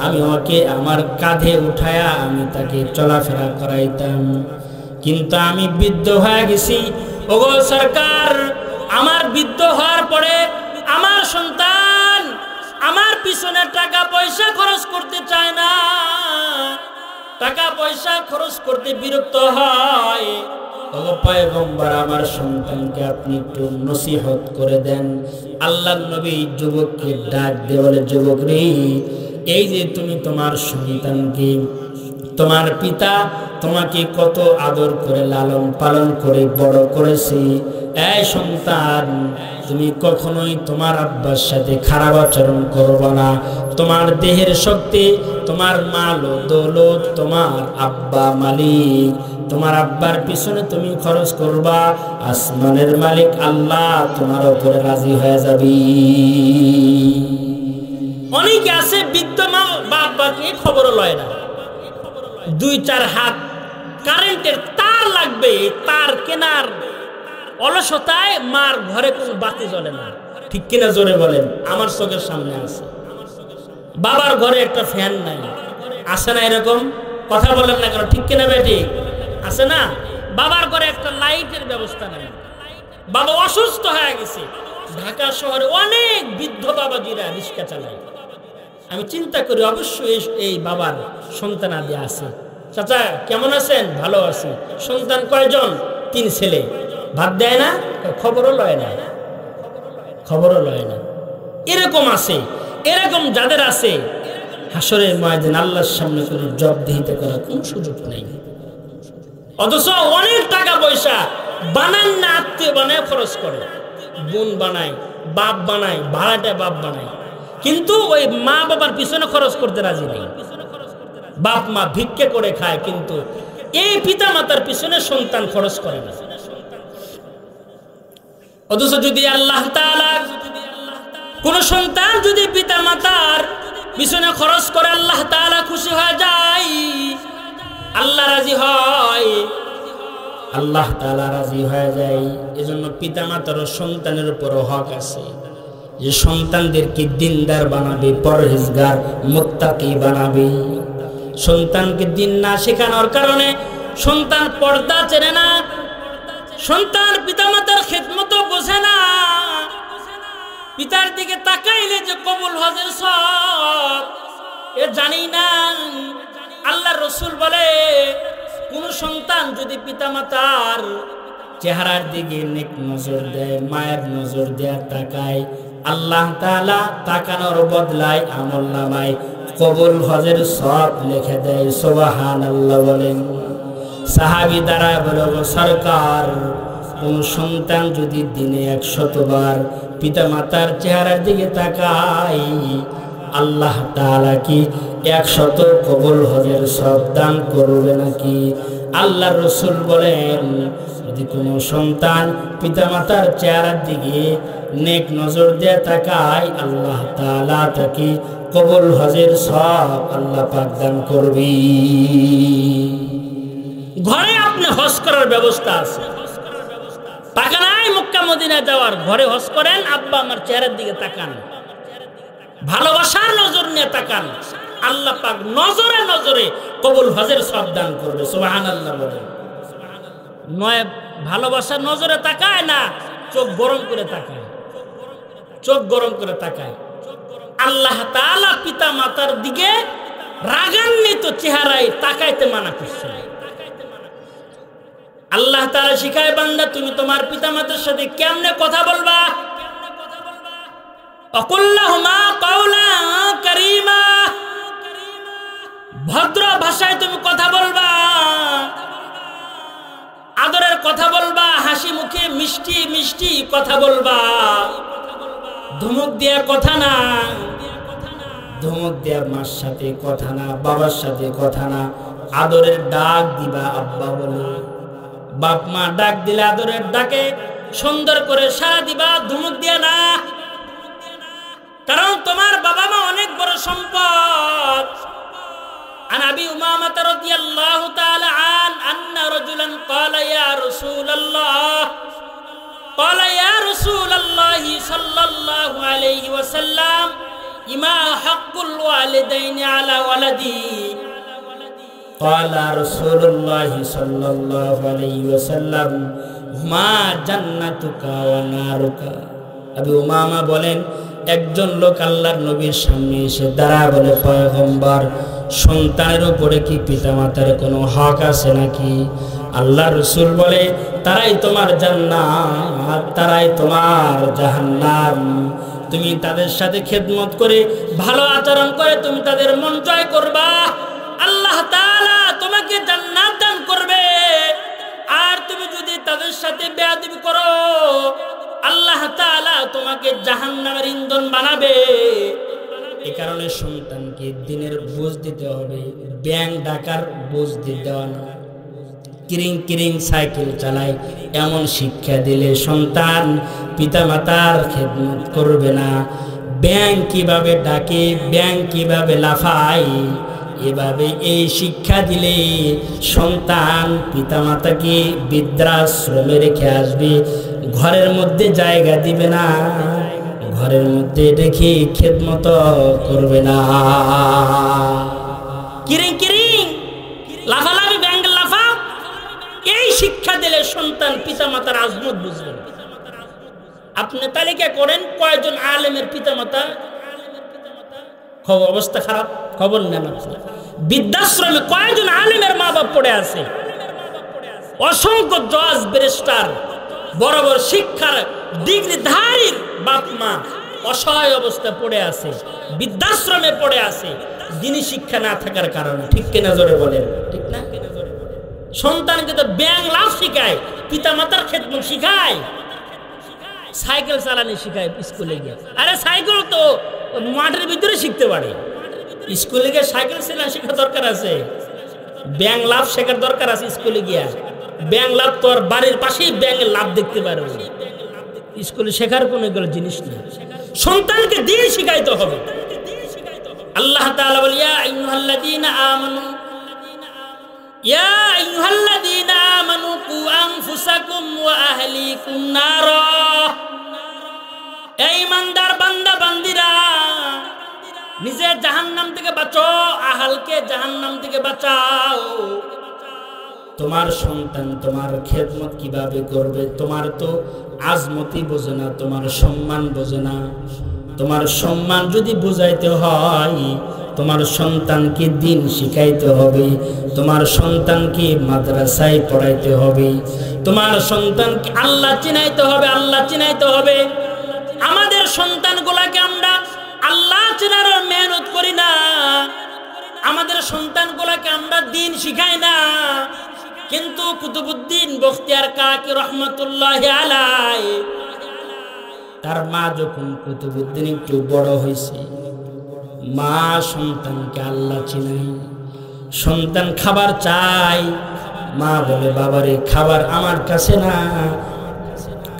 আমি ওকে আমার কাঁধে উঠায়া আমি তাকে চলাফেরা করাইতাম। কিন্তু আমি বৃদ্ধ হয়ে গেছি। ওগো সরকার, আমার বৃদ্ধ হওয়ার পরে আমার সন্তান আমার পিছনে টাকা পয়সা খরচ করতে চায় না, টাকা পয়সা খরচ করতে বিরক্ত হয়। ওগো পয়গম্বর, আমার সন্তানকে আপনি একটু নসিহত করে দেন। আল্লাহর নবী যুবককে ডাক দিয়ে বলে, যুবক রে, এই যে তুমি তোমার সন্তানকে, তোমার পিতা তোমাকে কত আদর করে লালন পালন করে বড় করেছে। এই সন্তান, তুমি কখনোই তোমার আব্বার সাথে খারাপ আচরণ করবে না। তোমার দেহের শক্তি, তোমার মাল ও দৌলত তোমার আব্বা মালিক। তোমার আব্বার পিছনে তুমি খরচ করবা, আসমানের মালিক আল্লাহ তোমার উপরে রাজি হয়ে যাবে। অনেকে আছে বৃদ্ধ মা বাবাকে খবর লয় না। 2-4 হাত কারেন্টের তার লাগবে, তার কেনার অলসতায় মার ঘরে কোনো বাতি জ্বলে না, ঠিক কিনা জোরে বলেন? আমার চোখের সামনে আছে। বাবার ঘরে একটা ফ্যান নাই, আছে না? এরকম কথা বলেন না কেন, ঠিক কিনা বেটি? আছে না? বাবার ঘরে একটা লাইটের ব্যবস্থা নাই। বাবা অসুস্থ হয়ে গেছে। ঢাকা শহরে অনেক বৃদ্ধ বাবাজিরা রিক্সা চালায়। আমি চিন্তা করি অবশ্যই এই বাবার সন্তান আদি আছে। চাচা কেমন আছেন? ভালো আছি। সন্তান কয়জন? 3 ছেলে। ভাত দেয় না, খবরও লয় না, খবরও লয় না। এরকম আছে। এরকম যাদের আছে, হাসরের ময়দান আল্লাহর সামনে কোনো জবাবদিহিতে করার কোনো সুযোগ নেই। অথচ অনেক টাকা পয়সা বানান না, আত্মীয় বানায় খরচ করে, বোন বানায়, বাপ বানায়, ভাড়াটা বাপ বানায়, কিন্তু ওই মা বাবার পিছনে খরচ করতে রাজি নেই। বাপ মা ভিক্ষে করে খায়, কিন্তু এই পিতা মাতার পিছনে সন্তান খরচ করে না। অথচ যদি আল্লাহ তাআলা কোন সন্তান যদি পিতা মাতার পিছনে খরচ করে, আল্লাহ তাআলা খুশি হয়ে যায়, আল্লাহ রাজি হয়, আল্লাহ তাআলা রাজি হয়ে যায়। এজন্য পিতা মাতার সন্তানের উপর হক আছে। যে সন্তানদেরকে দিনদার বানাবে, পরহেজগার, মুত্তাকি বানাবে। সন্তানকে দিন না শেখানোর কারণে সন্তান পর্দা চেনে না, সন্তান পিতামাতার খেদমত বোঝে না, পিতার দিকে তাকাইলে যে কবুল হজের সব এ জানি না। আল্লাহ রসুল বলে কোন সন্তান যদি পিতামাতার চেহারার দিকে নেক নজর দেয়, মায়ের নজর দেয়, তাকায়, আল্লাহ তাআলা তাকানোর বদলায় আমলনামায় কবুল হজের সব লিখে দেয়। সুবহানাল্লাহ বলেন। সাহাবী দাঁড়ায় বলে, সরকার, কোন সন্তান যদি দিনে 100 বার পিতামাতার চেহারার দিকে তাকায়, আল্লাহ তাআলা কি 100 কবুল হজের সব দান করবে নাকি? আল্লাহ রসুল বলেন, যদি কোনো সন্তান পিতামাতার চেহারার দিকে নেক নজর দিয়ে তাকায়, আল্লাহ তাআলা তাকে কবুল হজের সব আল্লাহ পাক দান করবে। ঘরে আপনি হজ করার ব্যবস্থা আছে, টাকা নাই মক্কা মদিনা যাওয়ার, ঘরে হজ করেন, আব্বা আমার চেহারার দিকে তাকান, ভালোবাসার নজর নিয়ে তাকান, আল্লাহ পাক নজরে নজরে কবুল হজের সব দান করবে। সুবহানাল্লাহ বলেন। নয় ভালোবাসার নজরে তাকায় না, চোখ গরম করে তাকায়, চোখ গরম করে তাকায়। আল্লাহ তাআলা পিতা মাতার দিকে রাগান্বিত চেহারায় তাকাইতে মানা করছে। আল্লাহ তাআলা শিখায়, বান্দা তুমি তোমার পিতা মাতার সাথে কেমনে কথা বলবা? অকুল্লাহুমা কাওলান কারীমা, ভদ্র ভাষায় তুমি কথা বলবা, আদরের কথা বলবা, হাসি মুখে মিষ্টি মিষ্টি কথা বলবা, ধমক দেওয়ার কথা না, ধমক দেওয়ার মার সাথে কথা না, বাবার সাথে কথা না, আদরের ডাক দিবা আব্বা বলে। বাপ মা ডাক দিলে আদরের ডাকে সুন্দর করে সাড়া দিবা, ধমক দিয়া না। কারণ তোমার বাবা মা অনেক বড় সম্পদ। عن أبي أمامة رضي الله تعالى عنه أن رجلا قال يا رسول الله صلى الله عليه وسلم ما حق الوالدين على ولدي؟ قال رسول الله صلى الله عليه وسلم ما جنتك ونارك। আবু উমামা বলেন, একজন লোক আল্লাহর নবীর সামনে এসে দাঁড়ায় বলে, পয়গম্বর, সন্তানের উপরে কি পিতামাতার কোনো হক আছে নাকি? আল্লাহ রসুল বলে, তারাই তোমার জান্নাত, তারাই তোমার জাহান্নাম। তুমি তাদের সাথে খেদমত করে, ভালো আচরণ করে তুমি তাদের মন জয় করবা, আল্লাহ তাআলা তোমাকে জান্নাত দান করবে। আর তুমি যদি তাদের সাথে বেয়াদবি করো, আল্লাহ তাআলা তোমাকে জাহান্নামের ইন্ধন বানাবে। এই কারণে সন্তানকে দিনের বোঝ দিতে হবে, ব্যাংক ডাকার বোঝ দিতে হবে না। কিরিং কিরিং সাইকেল চালায় এমন শিক্ষা দিলে সন্তান পিতামাতার খেদমত করবে না। ব্যাংক কিভাবে ডাকে, ব্যাংক কিভাবে লাফায়, এভাবে এই শিক্ষা দিলে সন্তান পিতামাতাকে বৃদ্ধাশ্রমে রেখে আসবে, ঘরের মধ্যে জায়গা দিবে না, ঘরের মধ্যে রেখে খেদমত করবে না। কিরিং কিরিং লাফালাফি ব্যাংক লাফা, এই শিক্ষা দিলে সন্তান পিতামাতার আজমত বুঝবে। আপনি তালিকা করেন কয়জন আলেমের পিতামাতা অবস্থা খারাপ, খবর নেন। বৃদ্ধাশ্রমে কয়জন আলেমের মা বাপ পড়ে আছে, অসংখ্য জজ ব্যারিস্টার বড় বড় শিক্ষার ডিগ্রিধারীর বাপ মা অসহায় অবস্থায় পড়ে আছে, বৃদ্ধাশ্রমে পড়ে আছে, দিনী শিক্ষা না থাকার কারণে। ঠিক কিনা জোরে বলেন, ঠিক না? সন্তানকে তো ব্যাং লাভ শিখায়, পিতামাতার খেদমত শিখায়, সাইকেল চালানো শিখায় স্কুলে গিয়ে। আরে সাইকেল তো মাঠের ভিতরে শিখতে পারে, স্কুলে গিয়ে সাইকেল চালানো শেখার দরকার আছে, ব্যাং লাভ শেখার দরকার আছে স্কুলে গিয়া। ব্যাং লাভ তো আর বাড়ির পাশেই ব্যাঙের লাভ দেখতে পারবে, স্কুলে শেখার কোনো এগুলো জিনিস নেই। সন্তানকে দিন শিখাইতে হবে। আল্লাহ তাআলা বলে, ইয়া আইয়ুহাল্লাযীনা আমানু কু আনফুসাকুম ওয়া আহলিকুম নারা। এই ইমানদার বান্দা বান্দিরা, নিজে জাহান্নাম থেকে বাঁচো, আহালকে জাহান্নাম থেকে বাঁচাও। তোমার সন্তান তোমার খেদমত কিভাবে করবে? তোমার তো আজমতি বোঝে না, তোমার সম্মান বোঝে না। তোমার সম্মান যদি বুঝাইতে হয়, তোমার সন্তানকে দিন শিখাইতে হবে, তোমার সন্তানকে মাদ্রাসায় পড়াইতে হবে, তোমার সন্তানকে আল্লাহ চিনাইতে হবে, আল্লাহ চিনাইতে হবে। আমাদের সন্তানগুলাকে আমরা আল্লাহ চেনার মেহনত করি না, আমাদের সন্তানগুলাকে আমরা দিন শিখাই না। কিন্তু কুতুবউদ্দিন বখতিয়ার কাকি রহমতুল্লাহি আলাইহি, তার মা যখন কুতুবউদ্দিন একটু বড় হয়েছে, মা সন্তানকে আল্লাহ চিনাই। সন্তান খাবার চাই, মা বলে বাবারে খাবার আমার কাছে না,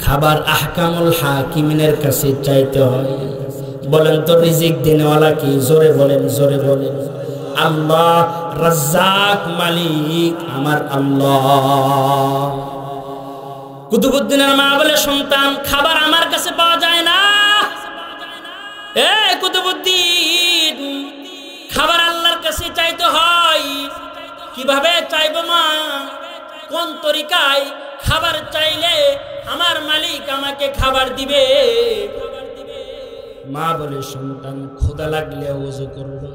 খাবার আহকামুল হাকিমিনের কাছে চাইতে হয়। বলেন তো রিজিক দেনেওয়ালা কি? জোরে বলেন, জোরে বলেন। আল্লাহ রাজ্জাক, মালিক আমার আল্লাহ। কুতুবউদ্দিনের মা বলে সন্তান খাবার আমার কাছে পাওয়া যায় না। এ কুতুবউদ্দিন, খাবার আল্লাহর কাছে চাইতে হয়। কিভাবে চাইবো মা? কোন তরিকায় খাবার চাইলে আমার মালিক আমাকে খাবার দিবে? মা বলে সন্তান ক্ষুধা লাগলে ওযু করবে,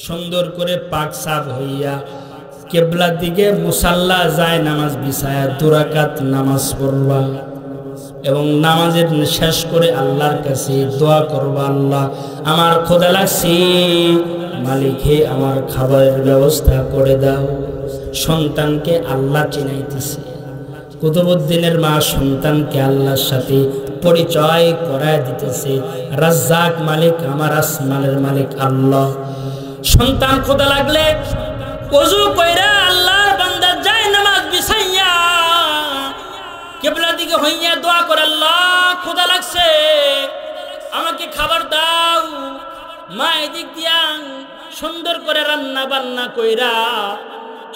সুন্দর করে পাক সাফ হইয়া কিবলার দিকে মুসাল্লা যায় নামাজ বিছায়া 2 রাকাত নামাজ পড়বা এবং নামাজের শেষ করে আল্লাহর কাছে দোয়া করবা, আল্লাহ আমার ক্ষুধা লাগছে, মালিক হে আমার খাবারের ব্যবস্থা করে দাও। সন্তানকে আল্লাহ চিনাইতেছে। কুতুবউদ্দিনের মা সন্তানকে আল্লাহর সাথে পরিচয় করায় দিতেছে। রাজ্জাক, মালিক আমার আসমানের মালিক আল্লাহ। সন্তান ক্ষুধা লাগলে ওযু কইরা আল্লাহর বান্দা যায় নামাজ বিছাইয়া কিবলার দিকে হইয়া দোয়া করে, আল্লাহ ক্ষুধা লাগছে, আমাকে খাবার দাও। মা এদিক দিয়া সুন্দর করে রান্না বান্না কইরা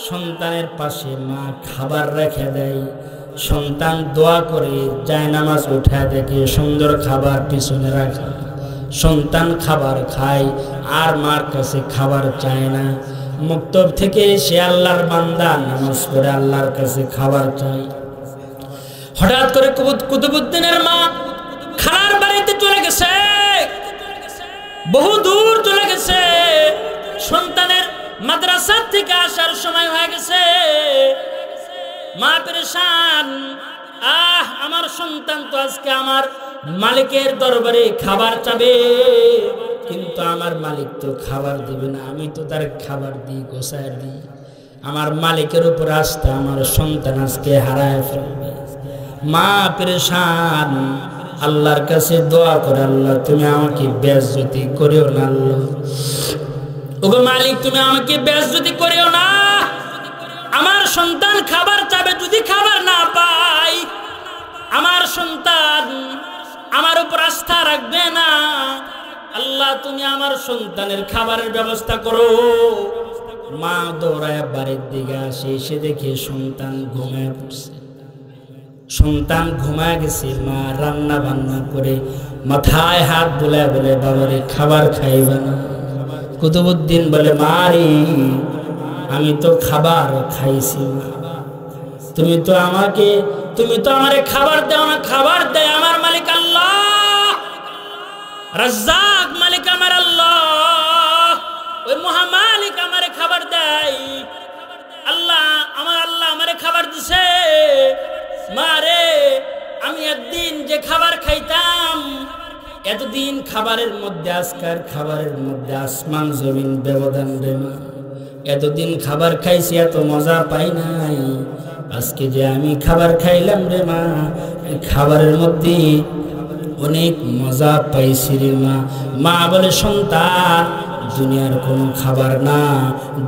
সন্তানের পাশে মা খাবার রেখে দেয়। সন্তান দোয়া করে যায় নামাজ উঠা দেখে সুন্দর খাবার পিছনে রাখা। সন্তান খাবার খায় আর মার কাছে খাবার চায় না। মক্তব থেকে সে আল্লাহর বান্দা নামাজ পড়ে আল্লাহর কাছে খাবার চায়। হঠাৎ করে কুতুবউদ্দিনের মা খালার বাড়িতে চলে গেছে, বহু দূর চলে গেছে। সন্তানের মাদ্রাসা থেকে আসার সময় হয়ে গেছে। মা পেরেশান, আমার সন্তান তো আজকে আমার মালিকের দরবারে খাবার চাবে, কিন্তু আমার মালিক তো খাবার দিবে না, আমি তো তার খাবার দিই, গোছায় দিই। আমার মালিকের উপর আস্থা আমার সন্তান আজকে হারায় ফেলবে। মা পেরেশান, আল্লাহর কাছে দোয়া করে, আল্লাহ তুমি আমাকে বেইজ্জতি করিও না, আল্লাহ ওগো মালিক তুমি আমাকে বেইজ্জতি করিও না। আমার সন্তান খাবার চাবে, যদি খাবার না পাই আমার সন্তান আমার উপর আস্থা রাখবে না। আল্লাহ তুমি আমার সন্তানের খাবারের ব্যবস্থা করো। মা দৌড়ায় বাড়ির দিকে আসে, এসে দেখে সন্তান ঘুমায় পড়ছে। সন্তান ঘুমায় গেছে। মা রান্না বান্না করে মাথায় হাত বুলায় বলে, বাবারে খাবার খাইবে না? কুতুবউদ্দিন বলে, মারি আমি তো খাবার খাইছি, তুমি তো আমারে খাবার দাও না। খাবার দেয় আমার মালিক আল্লাহ, রাজ্জাক মালিক আমার আল্লাহ, ওই মহামালিক আমারে খাবার দেয়। আল্লাহ আমারে খাবার দিছে। মারে আমি একদিন যে খাবার খাইতাম, এতদিন খাবারের মধ্যে আজকার খাবারের মধ্যে আসমান জমিন ব্যবধান রে মা। এতদিন খাবার খাইছি, এত মজা পাই নাই। আজকে যে আমি খাবার খাইলাম রে মা, এই খাবারের মধ্যে অনেক মজা পাইছি রে মা। মা বলে, সন্তান দুনিয়ার কোনো খাবার না,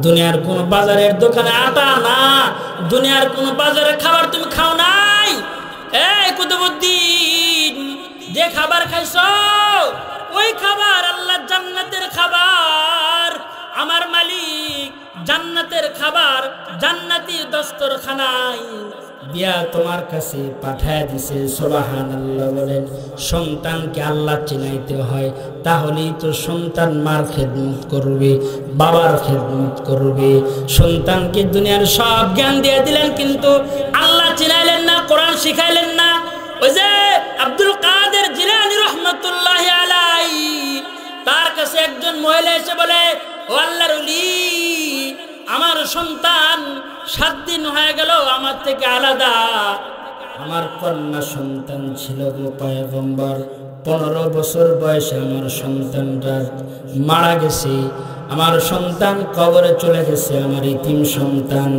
দুনিয়ার কোনো বাজারের দোকানে আটা না, দুনিয়ার কোনো বাজারের খাবার তুমি খাও নাই। এই কুতুবউদ্দিন, যে খাবার খাইছো ওই খাবার আল্লাহ জান্নাতের খাবার। আমার মালিক জান্নাতের খাবার, জান্নাতি দস্তরখানায় দিয়া তোমার কাছে পাঠায় দিছে। সুবহানাল্লাহ বলেন। সন্তানকে আল্লাহ চিনাইতে হয়, তাহলেই তো সন্তান মার খেদমত করবে, বাবার খেদমত করবে। সন্তানকে দুনিয়ার সব জ্ঞান দিয়ে দিলেন, কিন্তু আল্লাহ চিনাইলেন না, কোরআন শিখাইলেন না। ওই যে আব্দুল কাদের জিলানী রহমতুল্লাহি আলাইহি, তার কাছে একজন মহিলা এসে বলে, ও আল্লাহর ওলি, আমার সন্তান 7 দিন হয়ে গেল আমার থেকে আলাদা। আমার কন্যা সন্তান ছিল গো পয়গম্বর, 15 বছর বয়সে আমার সন্তানটা মারা গেছে। আমার সন্তান কবরে চলে গেছে, আমার ইতিম সন্তান।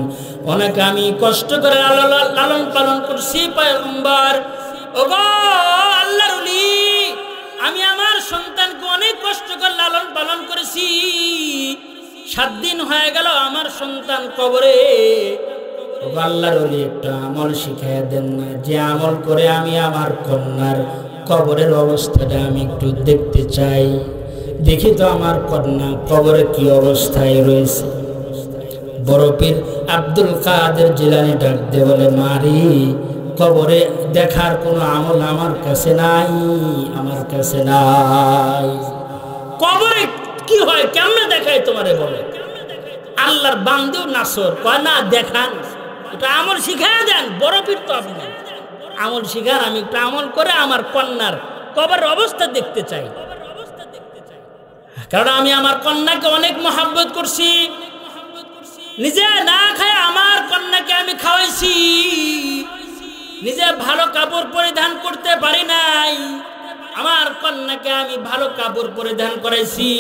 অনেক আমি কষ্ট করে লালন পালন করছি পয়গম্বর। ওগো আল্লাহর ওলি, আমি আমার সন্তানকে অনেক কষ্ট করে লালন পালন করেছি। 7 দিন হয়ে গেল আমার সন্তান কবরে। ওগো আল্লাহর ওলি, একটা আমল শিখাইয়া দেন না, যে আমল করে আমি আমার কন্যার কবরের অবস্থাটা আমি একটু দেখতে চাই। দেখি তো আমার কন্যা কবরে কি অবস্থায় রয়েছে। বড় পীর আব্দুল কাদের জিলানী ডাক দিয়ে বলে, মারি, কবরে দেখার কোনো আমল আমার কাছে নাই, আমার কাছে নাই। কবরে কি হয়, কেমনে দেখায় তোমারে বলে? আল্লাহর বান্দেও নাসর কয় না, দেখান, এটা আমল শিখায় দেন। বড় পীর তো আপনি আমল শিখান, আমি একটু আমল করে আমার কন্যার কবরের অবস্থা দেখতে চাই। কারণ আমি আমার কন্যাকে অনেক মহব্বত করছি, নিজে না খায় আমার কন্যাকে আমি খাওয়াইছি, নিজে ভালো কাপড় পরিধান করতে পারি নাই, আমার কন্যাকে আমি ভালো কাপড় পরিধান করাইছি।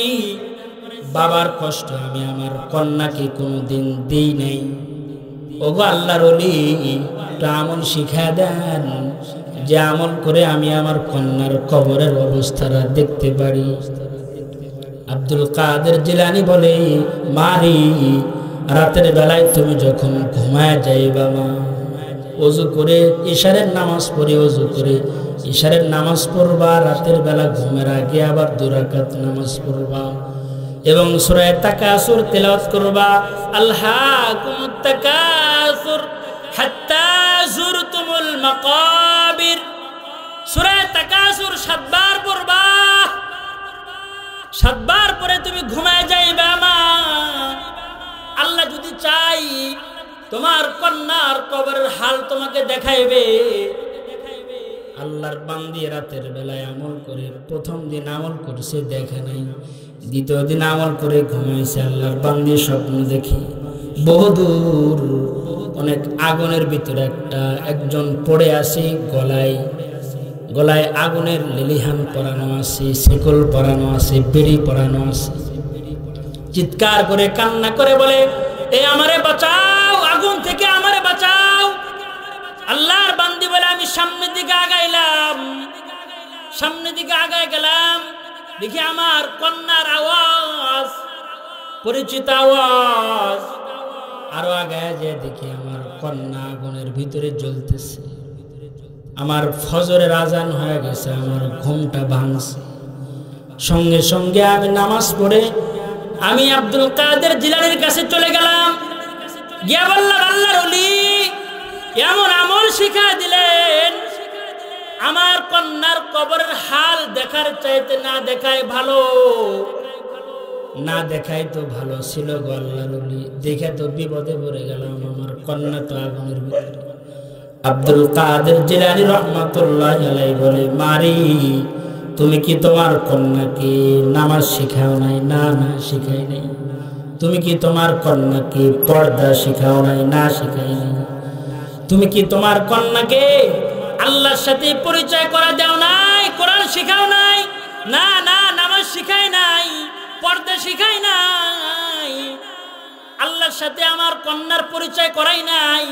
বাবার কষ্ট আমি আমার কন্যাকে কোনোদিন দিই নাই। ওগো আল্লাহর ওলি, একটা আমল শিখায় দেন, যে আমল করে আমি আমার কন্যার কবরের অবস্থাটা দেখতে পারি। আব্দুল কাদের জিলানী বলে, মারি, রাতের বেলায় তুমি যখন ঘুমায় যাইবা মা, ওযু করে ইশারের নামাজ পড়ে, ওযু করে ইশারের নামাজ পড়বা, রাতের বেলা ঘুমের আগে আবার 2 রাকাত নামাজ পড়বা এবং সূরা তাকাসুর তেলাওয়াত করবা। আলহাকুমুত তাকাসুর হাত্তা যুরতুমুল মাকাবির। সূরা তাকাসুর 7 বার পড়বা, 7 বার পরে তুমি ঘুমায় যাইবা মা। আল্লাহ যদি চাই তোমার কন্যার কবরের হাল তোমাকে দেখাইবে। আল্লাহর বান্দি রাতের বেলায় আমল করে, প্রথম দিন আমল করছে দেখে নাই, দ্বিতীয় দিন আমল করে ঘুমাইছে। আল্লাহর বান্দি স্বপ্ন দেখি বহুদূর অনেক আগুনের ভিতরে একজন পড়ে আছে, গলায় আগুনের লিলিহান পরানো আছে, শিকল পরানো আছে, বেড়ি পরানো আছে। চিৎকার করে কান্না করে বলে, এ আমারে বাঁচাও, আগুন থেকে আমারে বাঁচাও। আল্লাহর বান্দি বলে, আমি সামনের দিকে আগাইলাম, সামনের দিকে আগায় গেলাম, দেখি আমার কন্যার আওয়াজ, পরিচিত আওয়াজ। আরো আগায় যে দেখি আমার কন্যা আগুনের ভিতরে জ্বলতেছে। আমার ফজরের আজান হয়ে গেছে, আমার ঘুমটা ভাঙছে। সঙ্গে সঙ্গে আমি নামাজ পড়ে আমি আব্দুল কাদের জিলানীর কাছে চলে গেলাম। গিয়া বললাম, আল্লাহর ওলি, এমন আমল শিখা দিলেন, আমার কন্যার কবরের হাল দেখার চাইতে না দেখায় ভালো। না দেখাই তো ভালো ছিল গো আল্লাহর ওলি, দেখে তো বিপদে পড়ে গেলাম, আমার কন্যা তো আগুনের ভিতরে। আব্দুল কাদের জিলানী রহমাতুল্লাহ আলাইহি বলে, মারি, তুমি কি তোমার কন্যাকে নামাজ শিখাও নাই? না, না শিখাই নাই। তুমি কি তোমার কন্যাকে পর্দা শিখাও নাই? না শিখাই নাই। তুমি কি তোমার কন্যাকে আল্লাহর সাথে পরিচয় করা দাও নাই? কোরআন শিখাও নাই? না, না নামাজ শিখাই নাই, পর্দা শিখাই নাই, আল্লাহর সাথে আমার কন্যার পরিচয় করাই নাই।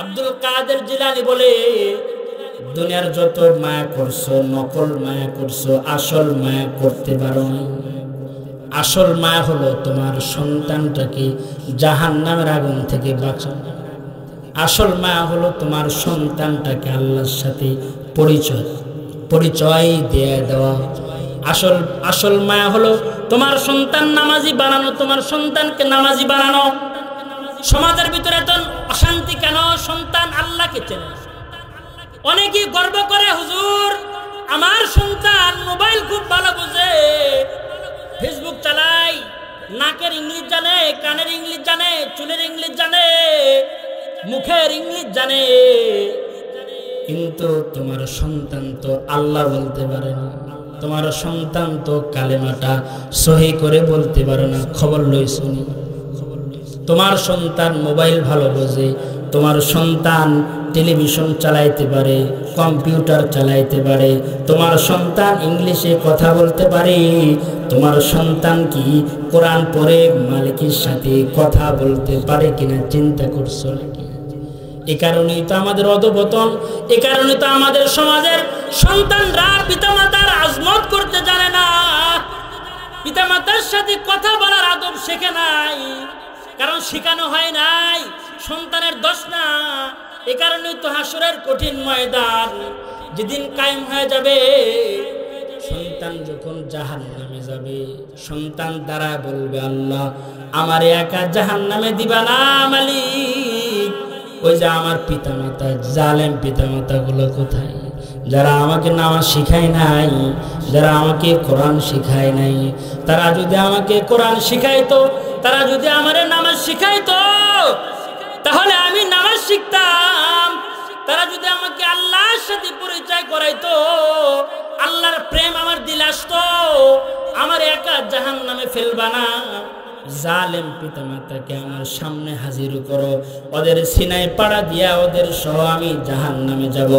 আব্দুল কাদের জিলানী বলে, দুনিয়ার যত মায়া করছো, নকল মায়া করছো, আসল মায়া করতে পারো না। আসল মায়া হলো তোমার সন্তানটাকে জাহান্নামের আগুন থেকে বাঁচানো। আসল মায়া হলো তোমার সন্তানটাকে আল্লাহর সাথে পরিচয় দিয়ে দেওয়া। আসল মায়া হলো তোমার সন্তান নামাজি বানানো, তোমার সন্তানকে নামাজি বানানো। সমাজের ভিতরে এত অশান্তি কেন? সন্তান আল্লাহকে চেনে না। অনেকেই গর্ব করে, হুজুর আমার সন্তান মোবাইল খুব ভালো বোঝে, ফেসবুক চালায়, নাকের ইংলিশ জানে, কানের ইংলিশ জানে, চুলের ইংলিশ জানে, মুখের ইংলিশ জানে, কিন্তু তোমার সন্তান তো আল্লাহ বলতে পারে না, তোমার সন্তান তো কালেমাটা সহি করে বলতে পারে না। খবর লই শুনি, তোমার সন্তান মোবাইল ভালো বোঝে, তোমার সন্তান টেলিভিশন চালাইতে পারে, কম্পিউটার চালাইতে পারে, তোমার সন্তান ইংলিশে কথা বলতে পারে, তোমার সন্তান কি কোরআন পড়ে মালিকের সাথে কথা বলতে পারে কিনা চিন্তা করছো নাকি? এই কারণেই তো আমাদের অধঃপতন, এই কারণে তো আমাদের সমাজের সন্তানরা পিতামাতার আজমত করতে জানে না, পিতামাতার সাথে কথা বলার আদব শেখে নাই, কারণ শেখানো হয় নাই। সন্তানের দোষ না, এ কারণেই তো হাসরের কঠিন ময়দান যেদিন কায়েম হয়ে যাবে, সন্তান যখন জাহান্নামে যাবে, সন্তান দ্বারা বলবে, আল্লাহ আমার একা জাহান্নামে দিবা না মালিক, ওই যে আমার পিতামাতা, জালেম পিতামাতা গুলো কোথায়, যারা আমাকে নামাজ শিখায় নাই, যারা আমাকে কোরআন শিখায় নাই, তারা যদি আমাকে কোরআন শিখাইতো, তারা যদি আমার নামাজ শিখাইতো, তাহলে আমি নামাজ শিখতাম। তারা যদি আমাকে আল্লাহর সাথে পরিচয় করাইতো, আল্লাহর প্রেম আমার দিলে আসতো, আমার একা জাহান্নামে ফেলবা না। জালেম পিতামাতাকে আমার সামনে হাজির করো, ওদের সিনায় পাড়া দিয়া ওদের সহ আমি জাহান্নামে যাব।